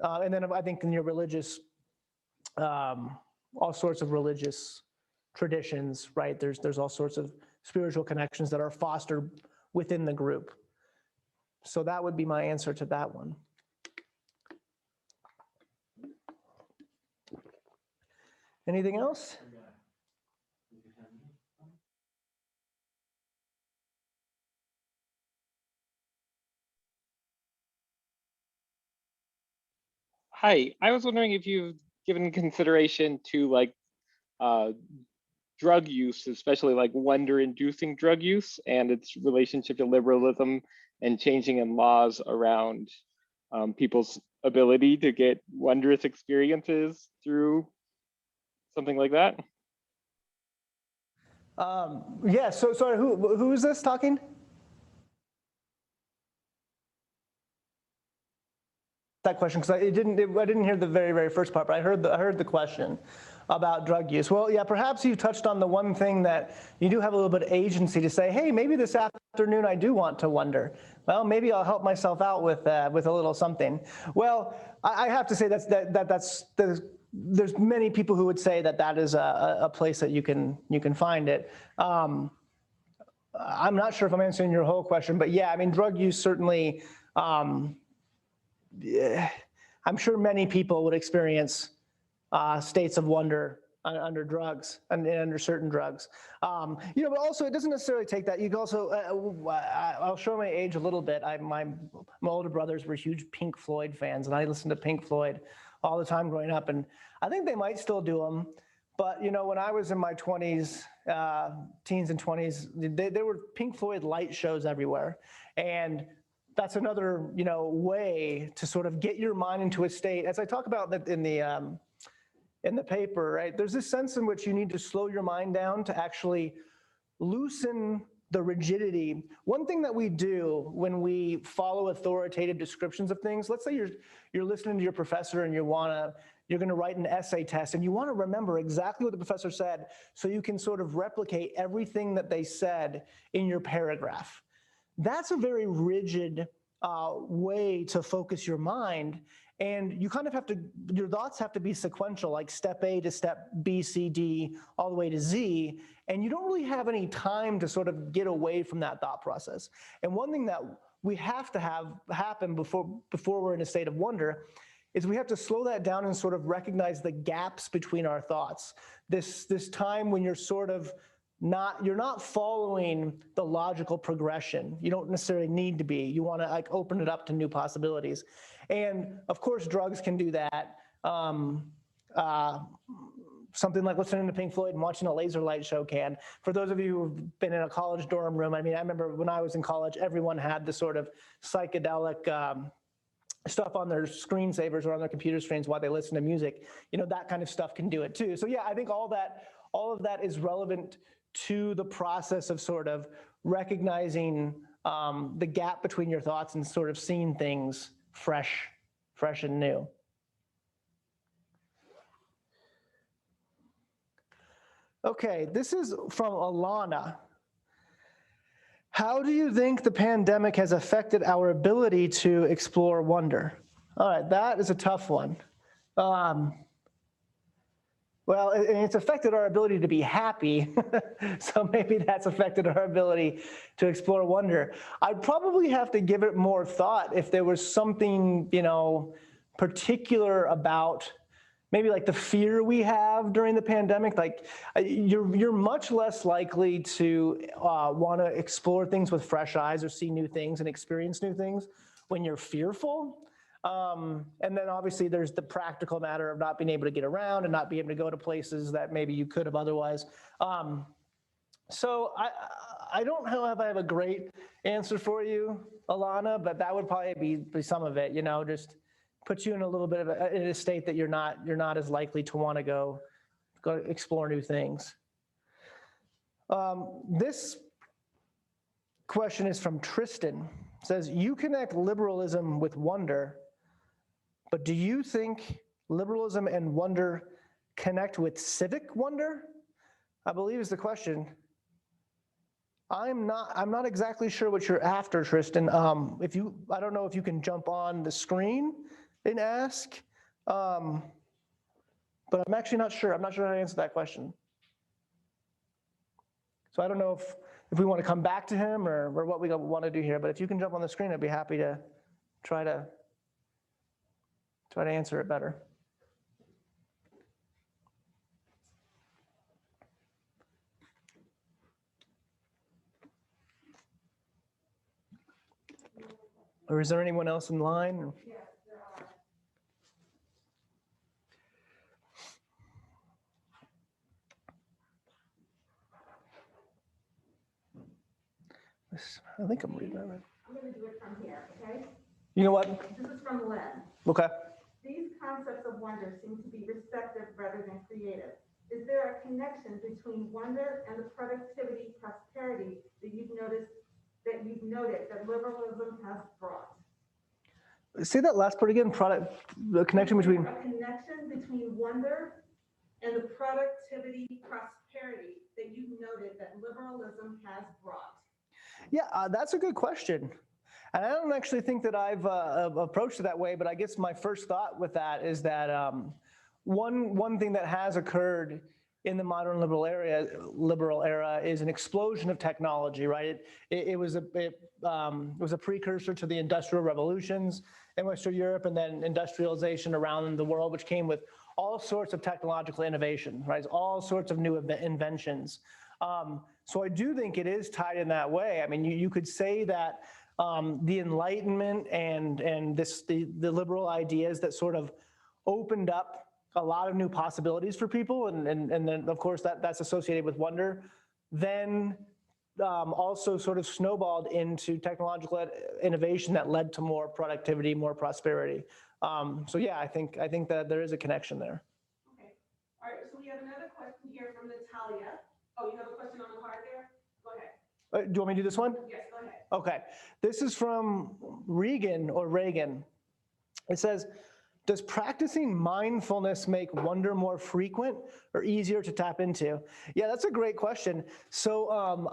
And then I think in your religious, all sorts of religious traditions, right? There's all sorts of spiritual connections that are fostered within the group. So that would be my answer to that one. Anything else? Hi, I was wondering if you've given consideration to like drug use, especially like wonder-inducing drug use and its relationship to liberalism and changing in laws around people's ability to get wondrous experiences through something like that. Yeah, so sorry, who is this talking? That question, because I didn't hear the very, very first part, but I heard the question about drug use. Well, yeah, perhaps you touched on the one thing that you do have a little bit of agency to say, hey, maybe this afternoon I do want to wonder. Well, maybe I'll help myself out with a little something. Well, I have to say there's many people who would say that is a place that you can find it. I'm not sure if I'm answering your whole question, but yeah, I mean, drug use certainly. I'm sure many people would experience states of wonder under drugs and under certain drugs. But also it doesn't necessarily take that. You can also, I'll show my age a little bit. My older brothers were huge Pink Floyd fans, and I listened to Pink Floyd all the time growing up, and I think they might still do them. But when I was in my 20s, teens and 20s, there were Pink Floyd light shows everywhere, and that's another, way to sort of get your mind into a state. As I talk about that in the paper, right? There's this sense in which you need to slow your mind down to actually loosen the rigidity. One thing that we do when we follow authoritative descriptions of things, let's say you're listening to your professor and you're going to write an essay test and you want to remember exactly what the professor said so you can sort of replicate everything that they said in your paragraph. That's a very rigid way to focus your mind. And you kind of your thoughts have to be sequential, like step A to step B, C, D, all the way to Z. And you don't really have any time to sort of get away from that thought process. And one thing that we have to have happen before we're in a state of wonder is we have to slow that down and sort of recognize the gaps between our thoughts. This time when you're sort of you're not following the logical progression. You don't necessarily need to be. You want to open it up to new possibilities. And of course, drugs can do that. something like listening to Pink Floyd and watching a laser light show can. For those of you who've been in a college dorm room, I mean, I remember when I was in college, everyone had this sort of psychedelic stuff on their screensavers or on their computer screens while they listen to music. You know, that kind of stuff can do it too. So yeah, I think all of that is relevant to the process of sort of recognizing the gap between your thoughts and sort of seeing things fresh and new. Okay, this is from Alana. How do you think the pandemic has affected our ability to explore wonder? All right, that is a tough one. Well, it's affected our ability to be happy, so maybe that's affected our ability to explore wonder. I'd probably have to give it more thought if there was something, you know, particular about maybe like the fear we have during the pandemic. Like you're much less likely to want to explore things with fresh eyes or see new things and experience new things when you're fearful. And then obviously there's the practical matter of not being able to get around and not being able to go to places that maybe you could have otherwise. So I don't know if I have a great answer for you, Alana, but that would probably be some of it, you know, just puts you in a little bit of in a state that you're not as likely to want to go explore new things. This question is from Tristan. It says, you connect liberalism with wonder, but do you think liberalism and wonder connect with civic wonder? I believe is the question. I'm not exactly sure what you're after, Tristan. I don't know if you can jump on the screen and ask, but I'm actually not sure. I'm not sure how to answer that question. So I don't know if we want to come back to him or what we want to do here, but if you can jump on the screen, I'd be happy to try to answer it better. Or is there anyone else in line? Yes, there are. I think I'm reading that right. I'm going to do it from here, okay? You know what? This is from Len. Okay. These concepts of wonder seem to be receptive rather than creative. Is there a connection between wonder and the productivity prosperity that you've noted that liberalism has brought? Say that last part again. The connection between. A connection between wonder and the productivity prosperity that you've noted that liberalism has brought. Yeah, that's a good question. And I don't actually think that I've approached it that way, but I guess my first thought with that is that one thing that has occurred in the modern liberal era is an explosion of technology, right? It was a precursor to the industrial revolutions in Western Europe and then industrialization around the world, which came with all sorts of technological innovation, right? All sorts of new inventions. So I do think it is tied in that way. I mean, you could say that the Enlightenment and the liberal ideas that sort of opened up a lot of new possibilities for people, and then of course that's associated with wonder, then also sort of snowballed into technological innovation that led to more productivity, more prosperity. So yeah, I think that there is a connection there. Okay. All right. So we have another question here from Natalia. Oh, you have a question on the card there? Go ahead. Do you want me to do this one? Yes, go ahead. Okay. This is from Regan. It says, does practicing mindfulness make wonder more frequent or easier to tap into? Yeah, that's a great question. So I'm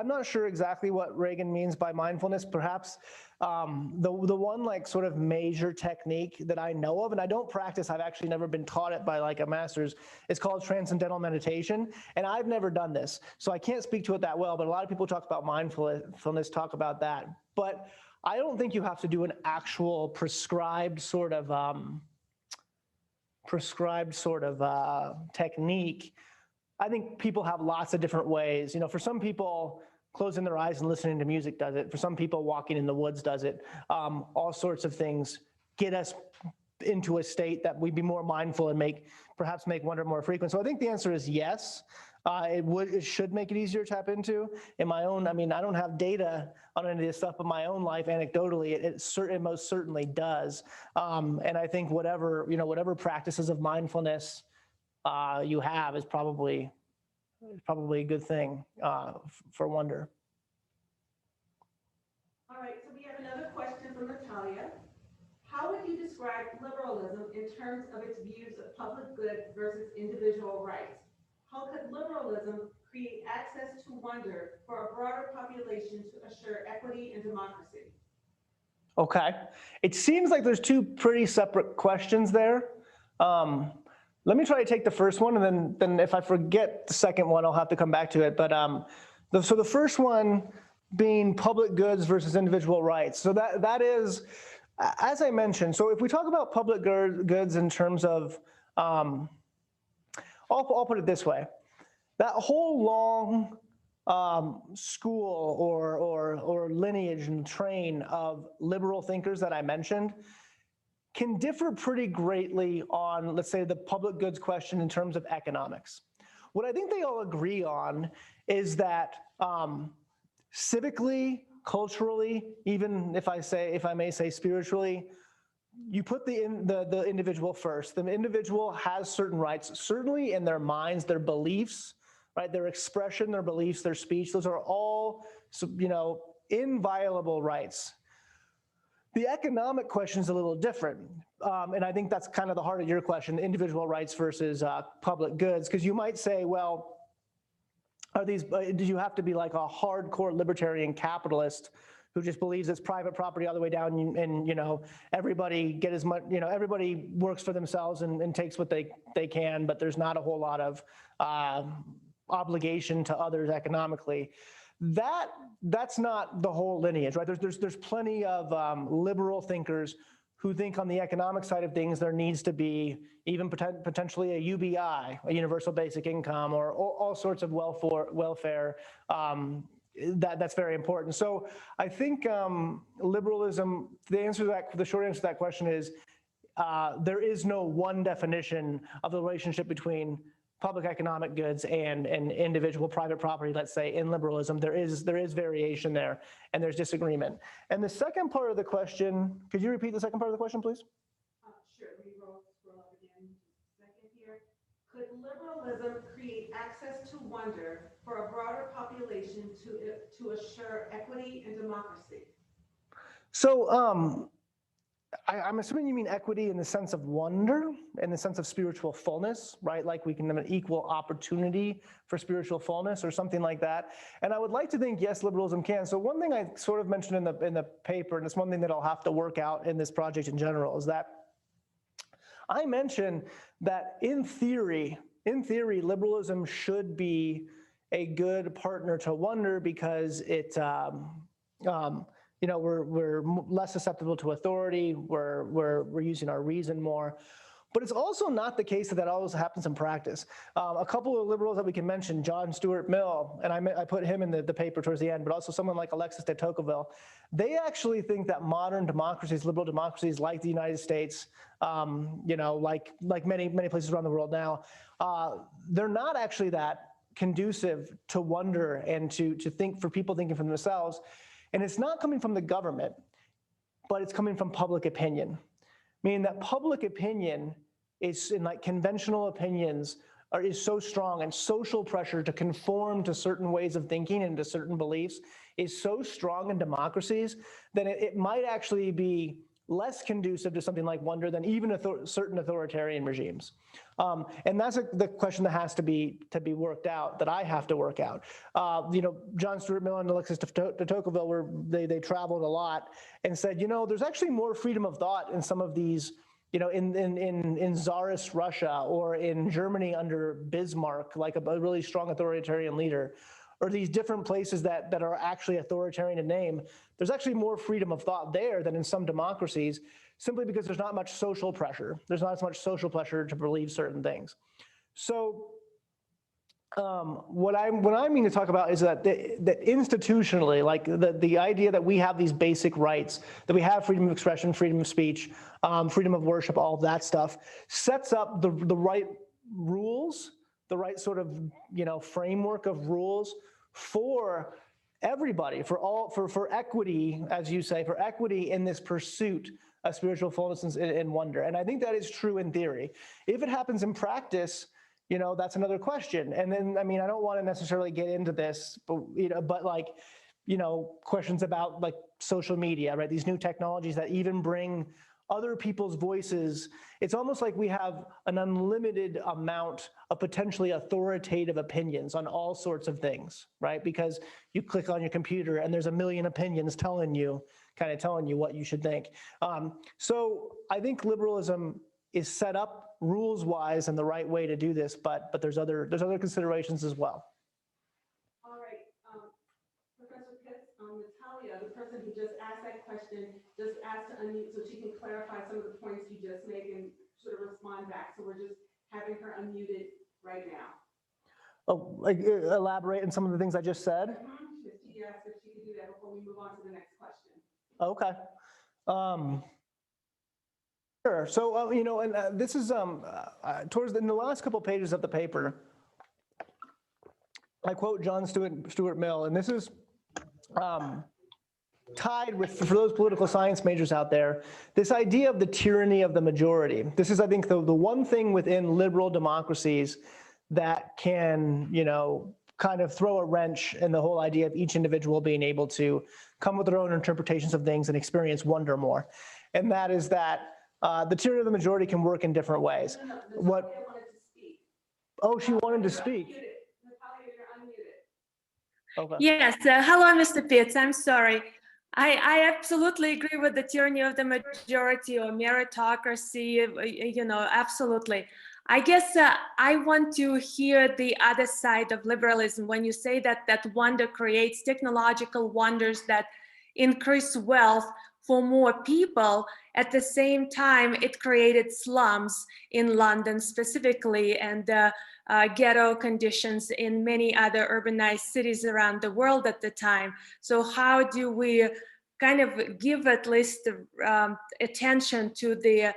not sure exactly what Reagan means by mindfulness. Perhaps the one like sort of major technique that I know of, and I don't practice, I've actually never been taught it by like a master's, it's called transcendental meditation. And I've never done this, so I can't speak to it that well, but a lot of people talk about mindfulness, talk about that. But I don't think you have to do an actual prescribed sort of technique. I think people have lots of different ways. You know, for some people, closing their eyes and listening to music does it. For some people, walking in the woods does it. All sorts of things get us into a state that we'd be more mindful and perhaps make wonder more frequent? So I think the answer is yes. It should make it easier to tap into. In my own, I mean, I don't have data on any of this stuff, but my own life, anecdotally, it most certainly does. And I think whatever practices of mindfulness you have is probably a good thing for wonder. All right, so we have another question from Natalia. How would you describe liberalism in terms of its views of public good versus individual rights? How could liberalism create access to wonder for a broader population to assure equity and democracy? Okay. It seems like there's two pretty separate questions there. Let me try to take the first one, and then if I forget the second one, I'll have to come back to it. But so the first one being public goods versus individual rights. So that is, as I mentioned, so if we talk about public goods in terms of, I'll put it this way. That whole long school or lineage and train of liberal thinkers that I mentioned can differ pretty greatly on, let's say, the public goods question in terms of economics. What I think they all agree on is that civically, culturally, even if I may say spiritually, you put the individual first. The individual has certain rights, certainly in their minds, their beliefs, right? Their expression, their beliefs, their speech, those are all, inviolable rights. The economic question is a little different. And I think that's kind of the heart of your question, individual rights versus public goods, because you might say, well, do you have to be like a hardcore libertarian capitalist who just believes it's private property all the way down and everybody get as much, everybody works for themselves and takes what they can, but there's not a whole lot of obligation to others economically. That's not the whole lineage, right? There's plenty of liberal thinkers who think on the economic side of things there needs to be even potentially a UBI, a universal basic income, or all sorts of welfare. That's very important. So I think liberalism, the short answer to that question is there is no one definition of the relationship between public economic goods and individual private property, let's say, in liberalism. There is variation there, and there's disagreement. And the second part of the question, could you repeat the second part of the question, please? Sure, let me scroll up again second here. Could liberalism create access to wonder for a broader population to assure equity and democracy? So I'm assuming you mean equity in the sense of wonder, in the sense of spiritual fullness, right? Like we can have an equal opportunity for spiritual fullness or something like that. And I would like to think, yes, liberalism can. So one thing I sort of mentioned in the paper, and it's one thing that I'll have to work out in this project in general, is that I mentioned that in theory, liberalism should be a good partner to wonder because it, we're less susceptible to authority. We're using our reason more. But it's also not the case that always happens in practice. A couple of liberals that we can mention, John Stuart Mill, and I put him in the paper towards the end, but also someone like Alexis de Tocqueville, they actually think that modern democracies, liberal democracies like the United States, like many places around the world now, they're not actually that conducive to wonder and to think for people thinking for themselves. And it's not coming from the government, but it's coming from public opinion. Meaning that public opinion is, in like conventional opinions, is so strong, and social pressure to conform to certain ways of thinking and to certain beliefs is so strong in democracies that it might actually be less conducive to something like wonder than even certain authoritarian regimes. And that's the question that has to be worked out, that I have to work out. John Stuart Mill and Alexis de Tocqueville, they traveled a lot and said, there's actually more freedom of thought in some of these, in Tsarist Russia or in Germany under Bismarck, like a really strong authoritarian leader, or these different places that are actually authoritarian in name. There's actually more freedom of thought there than in some democracies, simply because there's not much social pressure. There's not as much social pressure to believe certain things. So What I mean to talk about is that that institutionally, like the idea that we have these basic rights, that we have freedom of expression, freedom of speech, freedom of worship, all of that stuff, sets up the right rules, the right sort of framework of rules for everybody, for equity, as you say, for equity in this pursuit of spiritual fullness and wonder. And I think that is true in theory. If it happens in practice, that's another question. And then, I mean, I don't want to necessarily get into this, but like, questions about like social media, right? These new technologies that even bring other people's voices. It's almost like we have an unlimited amount of potentially authoritative opinions on all sorts of things, right? Because you click on your computer and there's a million opinions telling you what you should think. So I think liberalism is set up rules-wise and the right way to do this, but there's other considerations as well. All right, Professor Pittz, Natalia, the person who just asked that question, just asked to unmute so she can clarify some of the points you just made and sort of respond back. So we're just having her unmuted right now. Oh, like elaborate on some of the things I just said? She asked if she could do that before we move on to the next question. Okay. Sure. So, and this is in the last couple pages of the paper, I quote John Stuart Mill, and this is tied with, for those political science majors out there, this idea of the tyranny of the majority. This is, I think, the one thing within liberal democracies that can, kind of throw a wrench in the whole idea of each individual being able to come with their own interpretations of things and experience wonder more. And that is that the tyranny of the majority can work in different ways. No, What? Natalia wanted to speak. Oh, she wanted to speak. Natalia, you're unmuted. Okay. Yes, hello, Mr. Pittz. I'm sorry. I absolutely agree with the tyranny of the majority or meritocracy, absolutely. I guess I want to hear the other side of liberalism when you say that wonder creates technological wonders that increase wealth for more people. At the same time, it created slums in London specifically and ghetto conditions in many other urbanized cities around the world at the time. So how do we kind of give at least attention to the,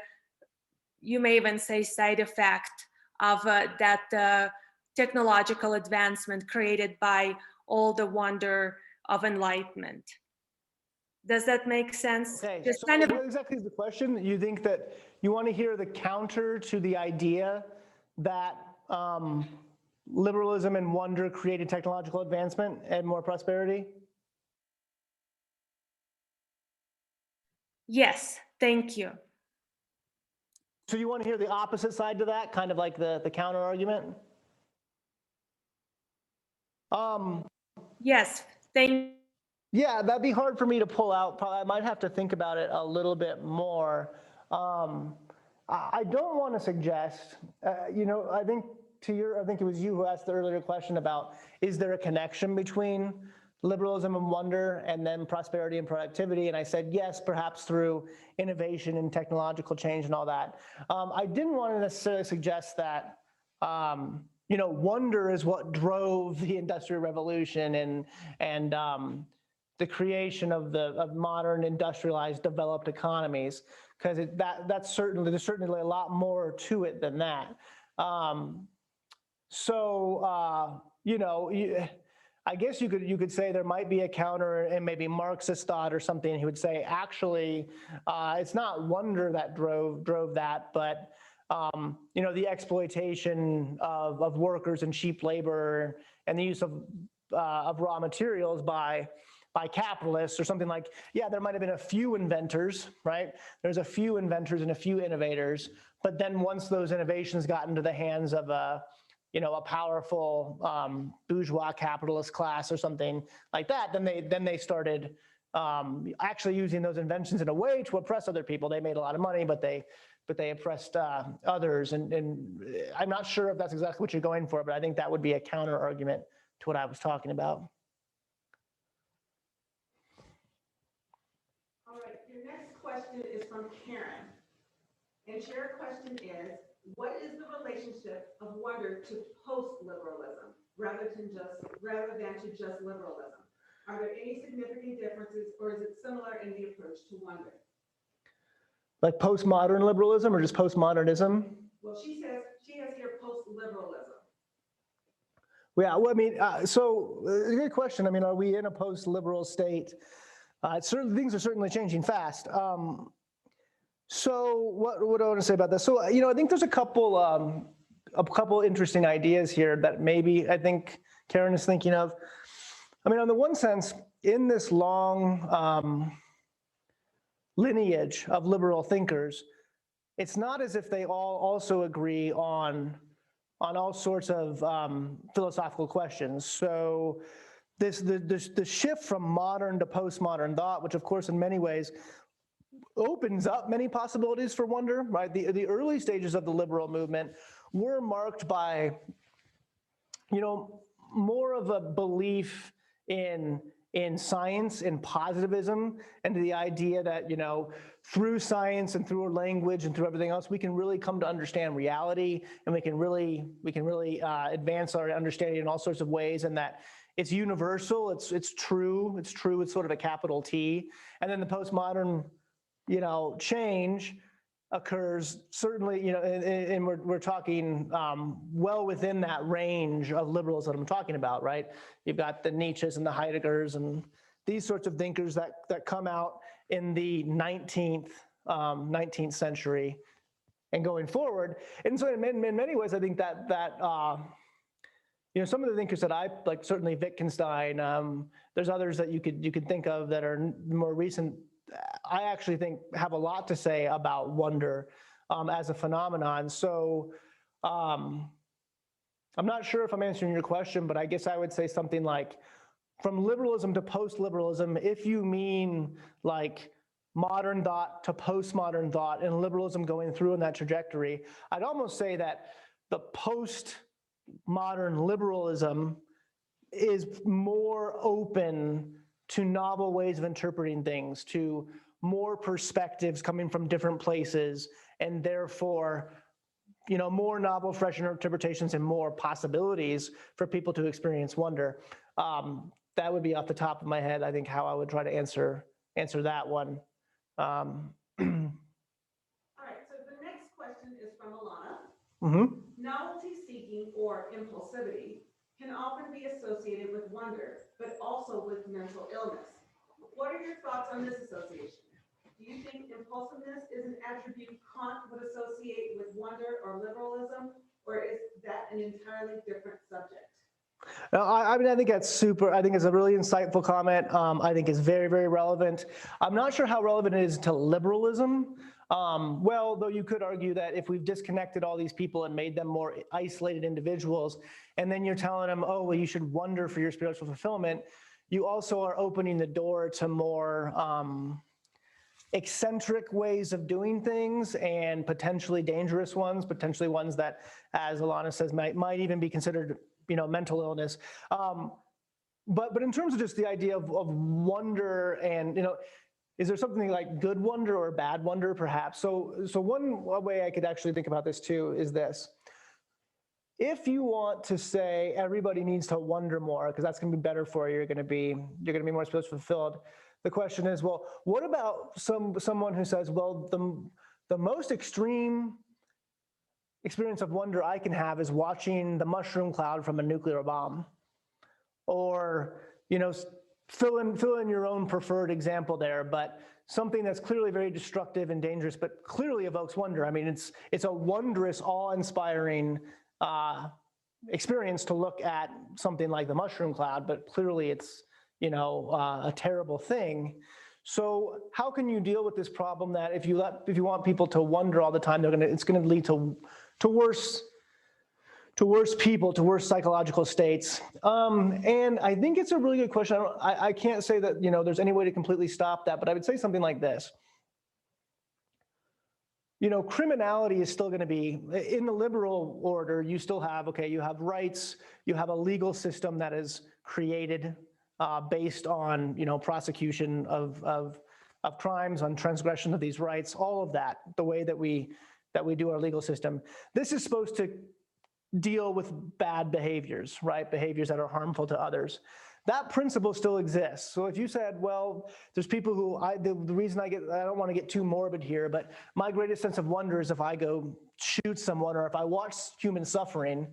you may even say, side effect of that technological advancement created by all the wonder of enlightenment? Does that make sense? Okay, Just so kind of. what exactly is the question? You think that you want to hear the counter to the idea that liberalism and wonder created technological advancement and more prosperity? Yes, thank you. So you want to hear the opposite side to that, kind of like the counter argument? Yes, thank. Yeah, that'd be hard for me to pull out. Probably I might have to think about it a little bit more. I don't want to suggest, I think I think it was you who asked the earlier question about, is there a connection between liberalism and wonder and then prosperity and productivity? And I said, yes, perhaps through innovation and technological change and all that. I didn't want to necessarily suggest that, wonder is what drove the Industrial Revolution and the creation of modern industrialized developed economies, because there's certainly a lot more to it than that. I guess you could say there might be a counter and maybe Marxist thought or something. He would say, actually, it's not wonder that drove that, but the exploitation of workers and cheap labor and the use of raw materials by capitalists or something like, yeah, there might have been a few inventors, right? There's a few inventors and a few innovators, but then once those innovations got into the hands of a powerful bourgeois capitalist class or something like that, then they started actually using those inventions in a way to oppress other people. They made a lot of money, but they oppressed others. And I'm not sure if that's exactly what you're going for, but I think that would be a counter argument to what I was talking about. All right, your next question is from Karen. And your question is, what is the relationship of wonder to post-liberalism? rather than to just liberalism? Are there any significant differences, or is it similar in the approach to wonder? Like postmodern liberalism or just postmodernism? Well, she has here post-liberalism. Yeah, well, I mean, good question. I mean, are we in a post-liberal state? Things are certainly changing fast. So what do I want to say about this? So, I think there's a couple interesting ideas here that maybe I think Karen is thinking of. I mean, on the one sense, in this long lineage of liberal thinkers, it's not as if they all also agree on all sorts of philosophical questions. So the shift from modern to postmodern thought, which of course in many ways opens up many possibilities for wonder, right? The early stages of the liberal movement were marked by, more of a belief in science, in positivism, and the idea that, through science and through language and through everything else, we can really come to understand reality, and we can really advance our understanding in all sorts of ways, and that it's universal, it's true, it's sort of a capital T. And then the postmodern, change occurs certainly, and we're talking well within that range of liberals that I'm talking about, right? You've got the Nietzsches and the Heideggers and these sorts of thinkers that come out in the 19th century and going forward. And so in many ways, I think that some of the thinkers that I like, certainly Wittgenstein, there's others that you could think of that are more recent, I actually think have a lot to say about wonder as a phenomenon. So I'm not sure if I'm answering your question, but I guess I would say something like, from liberalism to post-liberalism, if you mean like modern thought to postmodern thought and liberalism going through in that trajectory, I'd almost say that the post-modern liberalism is more open to novel ways of interpreting things, to more perspectives coming from different places, and therefore, more novel, fresh interpretations and more possibilities for people to experience wonder. That would be off the top of my head, I think, how I would try to answer that one. All right, so the next question is from Alana. Mm-hmm. Novelty seeking or impulsivity can often be associated with wonder, but also with mental illness. What are your thoughts on this association? Do you think impulsiveness is an attribute Kant would associate with wonder or liberalism, or is that an entirely different subject? I mean, I think that's super. I think it's a really insightful comment. I think it's very, very relevant. I'm not sure how relevant it is to liberalism. Well, though you could argue that if we've disconnected all these people and made them more isolated individuals, and then you're telling them, oh, well, you should wonder for your spiritual fulfillment, you also are opening the door to more eccentric ways of doing things, and potentially dangerous ones, potentially ones that, as Alana says, might even be considered, mental illness. But in terms of just the idea of wonder and, is there something like good wonder or bad wonder, perhaps? So one way I could actually think about this too is this. If you want to say everybody needs to wonder more, because that's going to be better for you, you're going to be more spiritually fulfilled. The question is, well, what about someone who says, well, the most extreme experience of wonder I can have is watching the mushroom cloud from a nuclear bomb, or fill in your own preferred example there, but something that's clearly very destructive and dangerous, but clearly evokes wonder. I mean, it's a wondrous, awe-inspiring experience to look at something like the mushroom cloud, but clearly it's a terrible thing. So how can you deal with this problem that if you want people to wonder all the time, it's going to lead to worse people, to worse psychological states? And I think it's a really good question. I can't say that there's any way to completely stop that, but I would say something like this. Criminality is still going to be, in the liberal order, you still have, you have rights, you have a legal system that is created based on, prosecution of crimes, on transgression of these rights, all of that, the way that we do our legal system. This is supposed to deal with bad behaviors, right? Behaviors that are harmful to others. That principle still exists. So if you said, well, there's people who the reason I don't want to get too morbid here, but my greatest sense of wonder is if I go shoot someone or if I watch human suffering,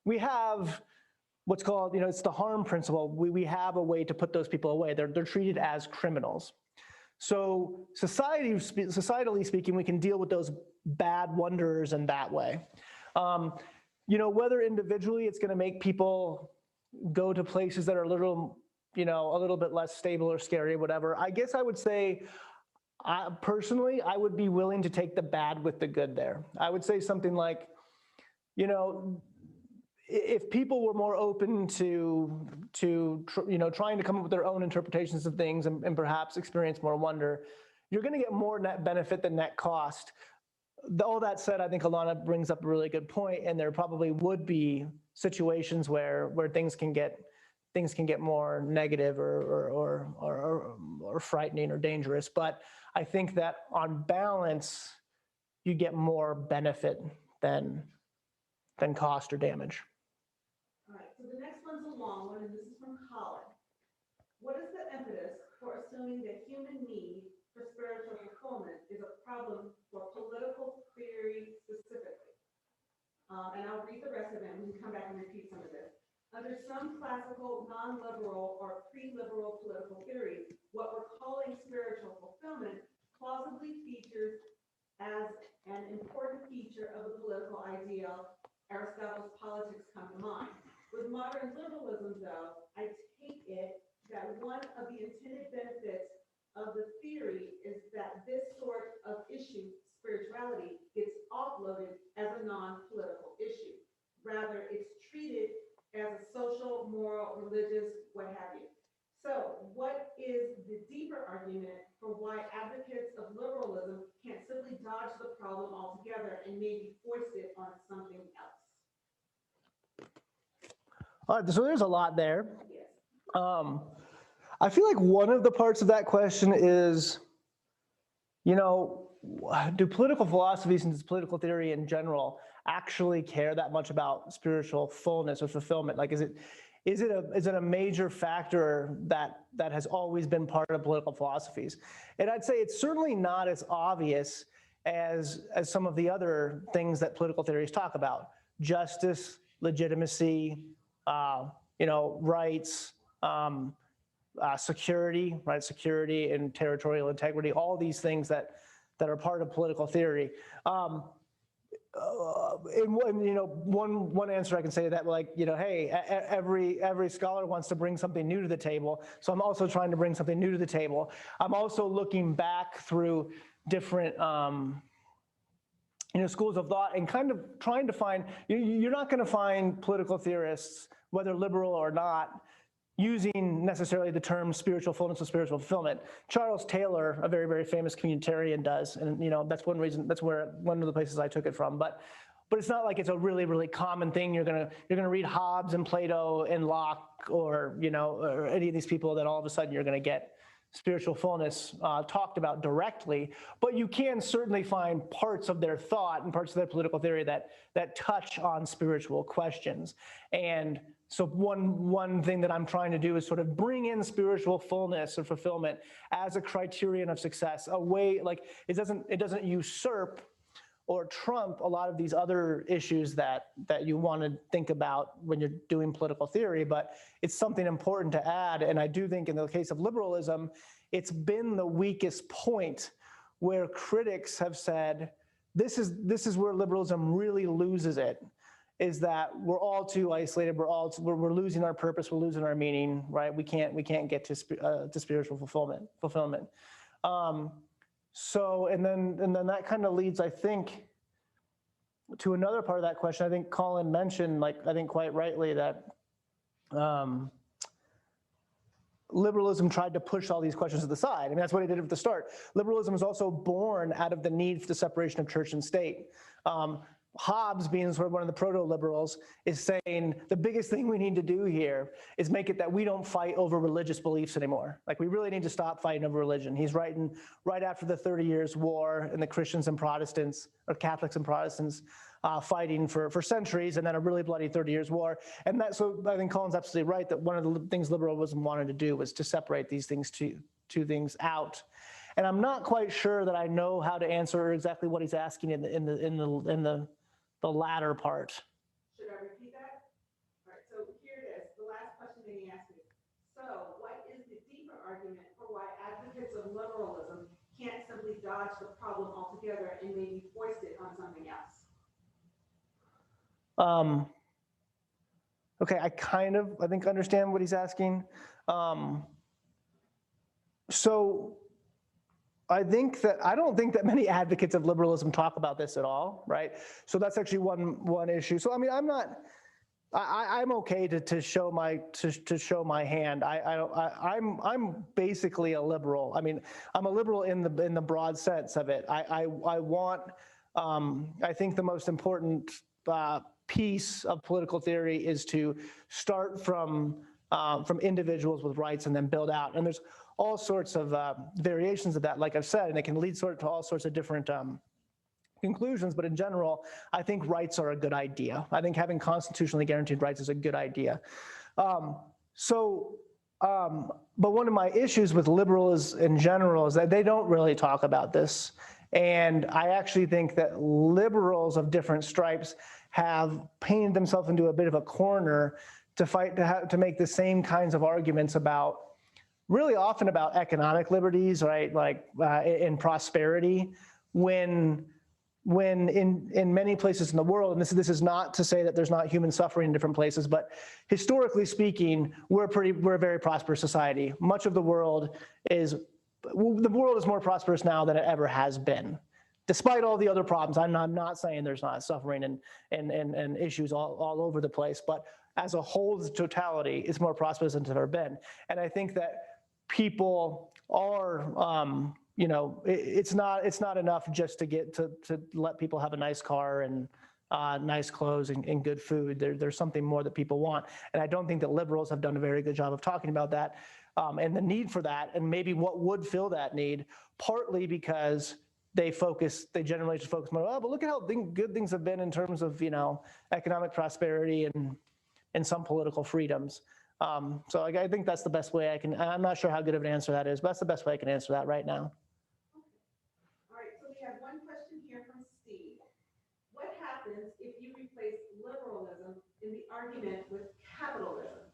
we have what's called, it's the harm principle. We have a way to put those people away. They're treated as criminals. So societally speaking, we can deal with those bad wanderers in that way. Whether individually it's going to make people go to places that are a little bit less stable or scary, whatever. I guess I would say, personally, I would be willing to take the bad with the good there. I would say something like, if people were more open to trying to come up with their own interpretations of things and perhaps experience more wonder, you're going to get more net benefit than net cost. All that said, I think Alana brings up a really good point, and there probably would be situations where things can get more negative or frightening or dangerous. But I think that on balance, you get more benefit than cost or damage. All right, so the next one's a long one, and this is from Colin. What is the impetus for assuming that human need for spiritual fulfillment is a problem for political theory specifically? And I'll read the rest of it, and we can come back and repeat some of this. Under some classical, non-liberal, or pre-liberal political theories, what we're calling spiritual fulfillment plausibly features as an important feature of the political ideal. Aristotle's politics come to mind. With modern liberalism, though, I take it that one of the intended benefits of the theory is that this sort of issue, spirituality, gets offloaded as a non-political issue. Rather, it's treated as a social, moral, religious, what have you. So what is the deeper argument for why advocates of liberalism can't simply dodge the problem altogether and maybe foist it on something else? All right, so there's a lot there. Yes. I feel like one of the parts of that question is, do political philosophies and political theory in general actually care that much about spiritual fullness or fulfillment? Like, is it a major factor that has always been part of political philosophies? And I'd say it's certainly not as obvious as some of the other things that political theories talk about: justice, legitimacy, rights, security, right? Security and territorial integrity, all these things that are part of political theory. One answer I can say to that, like, hey, every scholar wants to bring something new to the table. So I'm also trying to bring something new to the table. I'm also looking back through different, schools of thought and kind of trying to find, you're not going to find political theorists, whether liberal or not, using necessarily the term spiritual fullness or spiritual fulfillment. Charles Taylor, a very, very famous communitarian, does, and that's one of the places I took it from. But it's not like it's a really, really common thing. You're gonna read Hobbes and Plato and Locke or any of these people that all of a sudden you're gonna get spiritual fullness talked about directly. But you can certainly find parts of their thought and parts of their political theory that touch on spiritual questions. And so one thing that I'm trying to do is sort of bring in spiritual fullness or fulfillment as a criterion of success, a way, like, it doesn't usurp or trump a lot of these other issues that you want to think about when you're doing political theory, but it's something important to add. And I do think in the case of liberalism, it's been the weakest point where critics have said, this is where liberalism really loses it, is that we're all too isolated. We're losing our purpose. We're losing our meaning, right? We can't get to spiritual fulfillment. So, and then that kind of leads, I think, to another part of that question. I think Colin mentioned, I think quite rightly, that liberalism tried to push all these questions to the side. I mean, that's what it did at the start. Liberalism was also born out of the need for the separation of church and state. Hobbes, being sort of one of the proto-liberals, is saying the biggest thing we need to do here is make it that we don't fight over religious beliefs anymore. Like, we really need to stop fighting over religion. He's writing right after the 30 Years' War and the Christians and Protestants, or Catholics and Protestants, fighting for centuries, and then a really bloody 30 Years' War. And so I think Colin's absolutely right that one of the things liberalism wanted to do was to separate these things, two things out. And I'm not quite sure that I know how to answer exactly what he's asking in the latter part. Should I repeat that? All right, so here it is, the last question that he asked me. So what is the deeper argument for why advocates of liberalism can't simply dodge the problem altogether and maybe foist it on something else? Okay, I think understand what he's asking. So I don't think that many advocates of liberalism talk about this at all, right? So that's actually one issue. So I mean, I'm okay to show my hand. I'm basically a liberal. I mean, I'm a liberal in the broad sense of it. I think the most important piece of political theory is to start from individuals with rights and then build out. And there's all sorts of variations of that, like I've said, and it can lead to all sorts of different conclusions. But in general, I think rights are a good idea. I think having constitutionally guaranteed rights is a good idea. But one of my issues with liberals in general is that they don't really talk about this. And I actually think that liberals of different stripes have painted themselves into a bit of a corner to fight to make the same kinds of arguments about, really often about economic liberties, right? Like in prosperity, when in many places in the world, and this is not to say that there's not human suffering in different places, but historically speaking, we're a very prosperous society. Much of the world is more prosperous now than it ever has been, despite all the other problems. I'm not saying there's not suffering and issues all over the place, but as a whole, the totality is more prosperous than it's ever been. And I think that people are, it's not enough just to let people have a nice car and nice clothes and good food. There's something more that people want. And I don't think that liberals have done a very good job of talking about that and the need for that, and maybe what would fill that need, partly because they generally just focus more, oh, but look at how good things have been in terms of, economic prosperity and some political freedoms. So I think that's the best way I'm not sure how good of an answer that is, but that's the best way I can answer that right now. All right, so we have one question here from Steve. What happens if you replace liberalism in the argument with capitalism?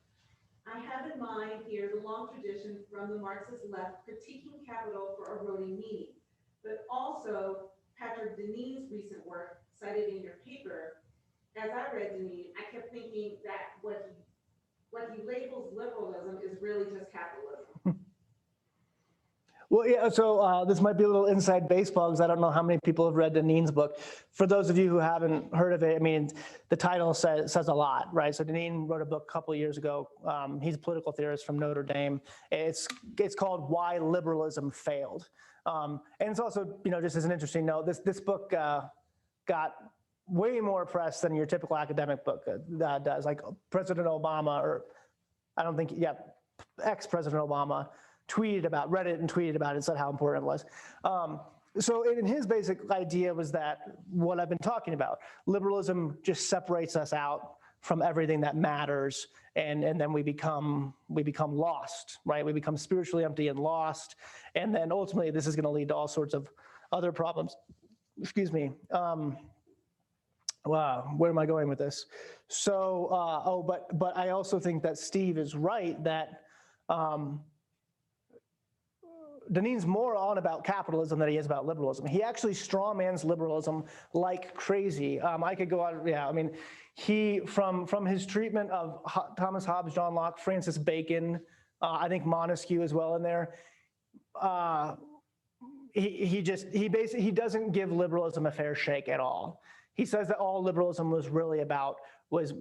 I have in mind here the long tradition from the Marxist left critiquing capital for eroding meaning, but also Patrick Deneen's recent work cited in your paper. As I read Deneen, I kept thinking that what he labels liberalism is really just capitalism. Well, yeah, so this might be a little inside baseball because I don't know how many people have read Deneen's book. For those of you who haven't heard of it, I mean, the title says a lot, right? So Deneen wrote a book a couple of years ago. He's a political theorist from Notre Dame. It's called Why Liberalism Failed. And it's also, just as an interesting note, this book got way more press than your typical academic book does. Like President Obama, ex-President Obama read it and tweeted about it and said how important it was. So in his basic idea was that what I've been talking about, liberalism just separates us out from everything that matters, and then we become lost, right? We become spiritually empty and lost, and then ultimately this is going to lead to all sorts of other problems. Excuse me. Wow, where am I going with this? So, but I also think that Steve is right that Deneen's more on about capitalism than he is about liberalism. He actually strawmans liberalism like crazy. I could go on, yeah, I mean, he, from his treatment of Thomas Hobbes, John Locke, Francis Bacon, I think Montesquieu as well in there, he doesn't give liberalism a fair shake at all. He says that all liberalism was really about was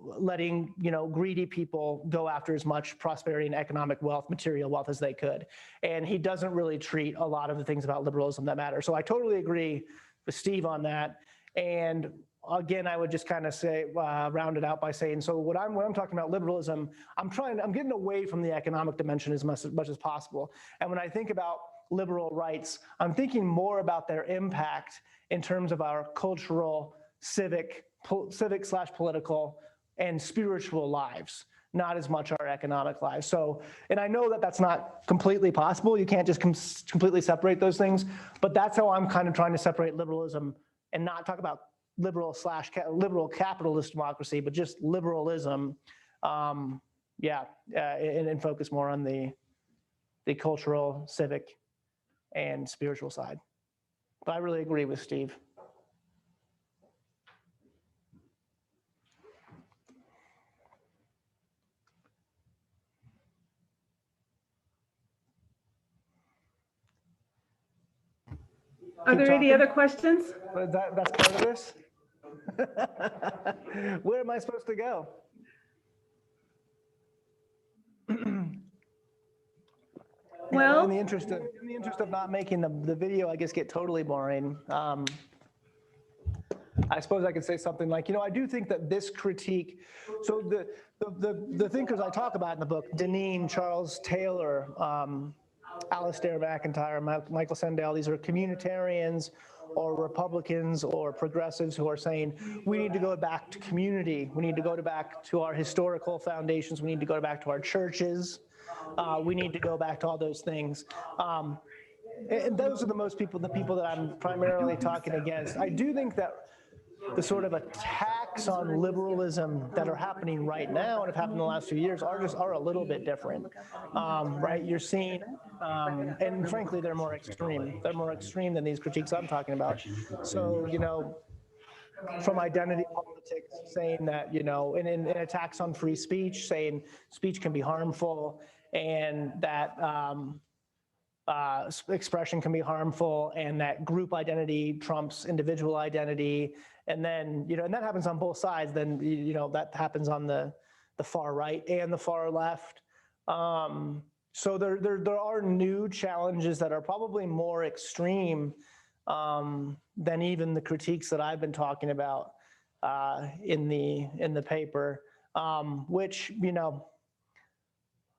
letting greedy people go after as much prosperity and economic wealth, material wealth as they could. And he doesn't really treat a lot of the things about liberalism that matter. So I totally agree with Steve on that. And again, I would just kind of say, round it out by saying, so when I'm talking about liberalism, I'm getting away from the economic dimension as much as possible. And when I think about liberal rights, I'm thinking more about their impact in terms of our cultural, civic/political, and spiritual lives, not as much our economic lives. So, and I know that that's not completely possible. You can't just completely separate those things, but that's how I'm kind of trying to separate liberalism and not talk about liberal capitalist democracy, but just liberalism. And focus more on the cultural, civic, and spiritual side. But I really agree with Steve. Are there any other questions? That's part of this? Where am I supposed to go? Well, in the interest of not making the video, I guess, get totally boring, I suppose I could say something like, I do think that this critique, so the thinkers I talk about in the book, Deneen, Charles Taylor, Alistair McIntyre, Michael Sandel, these are communitarians or Republicans or progressives who are saying, we need to go back to community. We need to go back to our historical foundations. We need to go back to our churches. We need to go back to all those things. And those are the people that I'm primarily talking against. I do think that the sort of attacks on liberalism that are happening right now and have happened in the last few years are a little bit different, right? You're seeing, and frankly, they're more extreme. They're more extreme than these critiques I'm talking about. So, from identity politics, saying that, and attacks on free speech, saying speech can be harmful and that expression can be harmful and that group identity trumps individual identity. And then, and that happens on both sides. Then, that happens on the far right and the far left. So there are new challenges that are probably more extreme than even the critiques that I've been talking about in the paper, which,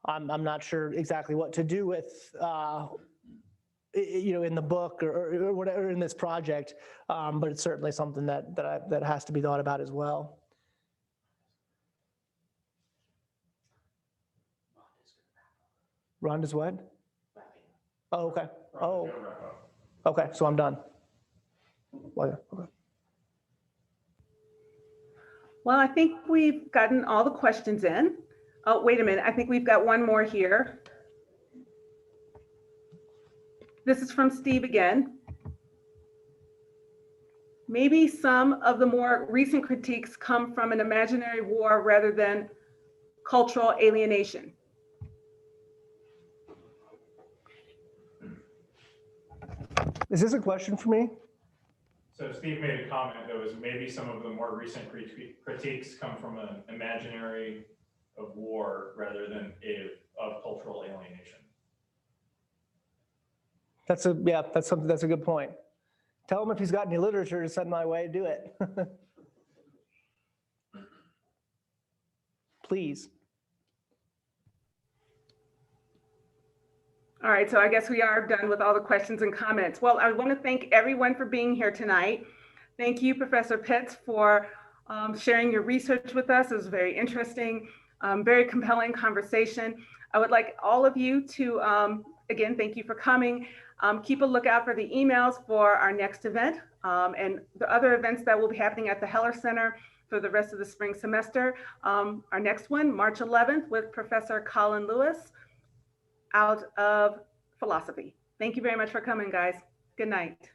I'm not sure exactly what to do with, in the book or whatever in this project, but it's certainly something that has to be thought about as well. Rhonda's what? Oh, okay. Oh, okay. So I'm done. Well, okay. Well, I think we've gotten all the questions in. Oh, wait a minute. I think we've got one more here. This is from Steve again. Maybe some of the more recent critiques come from an imaginary war rather than cultural alienation. Is this a question for me? So Steve made a comment that was maybe some of the more recent critiques come from an imaginary of war rather than of cultural alienation. That's a good point. Tell him if he's got any literature to send my way, do it. Please. All right, so I guess we are done with all the questions and comments. Well, I want to thank everyone for being here tonight. Thank you, Professor Pittz, for sharing your research with us. It was very interesting, very compelling conversation. I would like all of you to, again, thank you for coming. Keep a lookout for the emails for our next event and the other events that will be happening at the Heller Center for the rest of the spring semester. Our next one, March 11th, with Professor Colin Lewis out of philosophy. Thank you very much for coming, guys. Good night.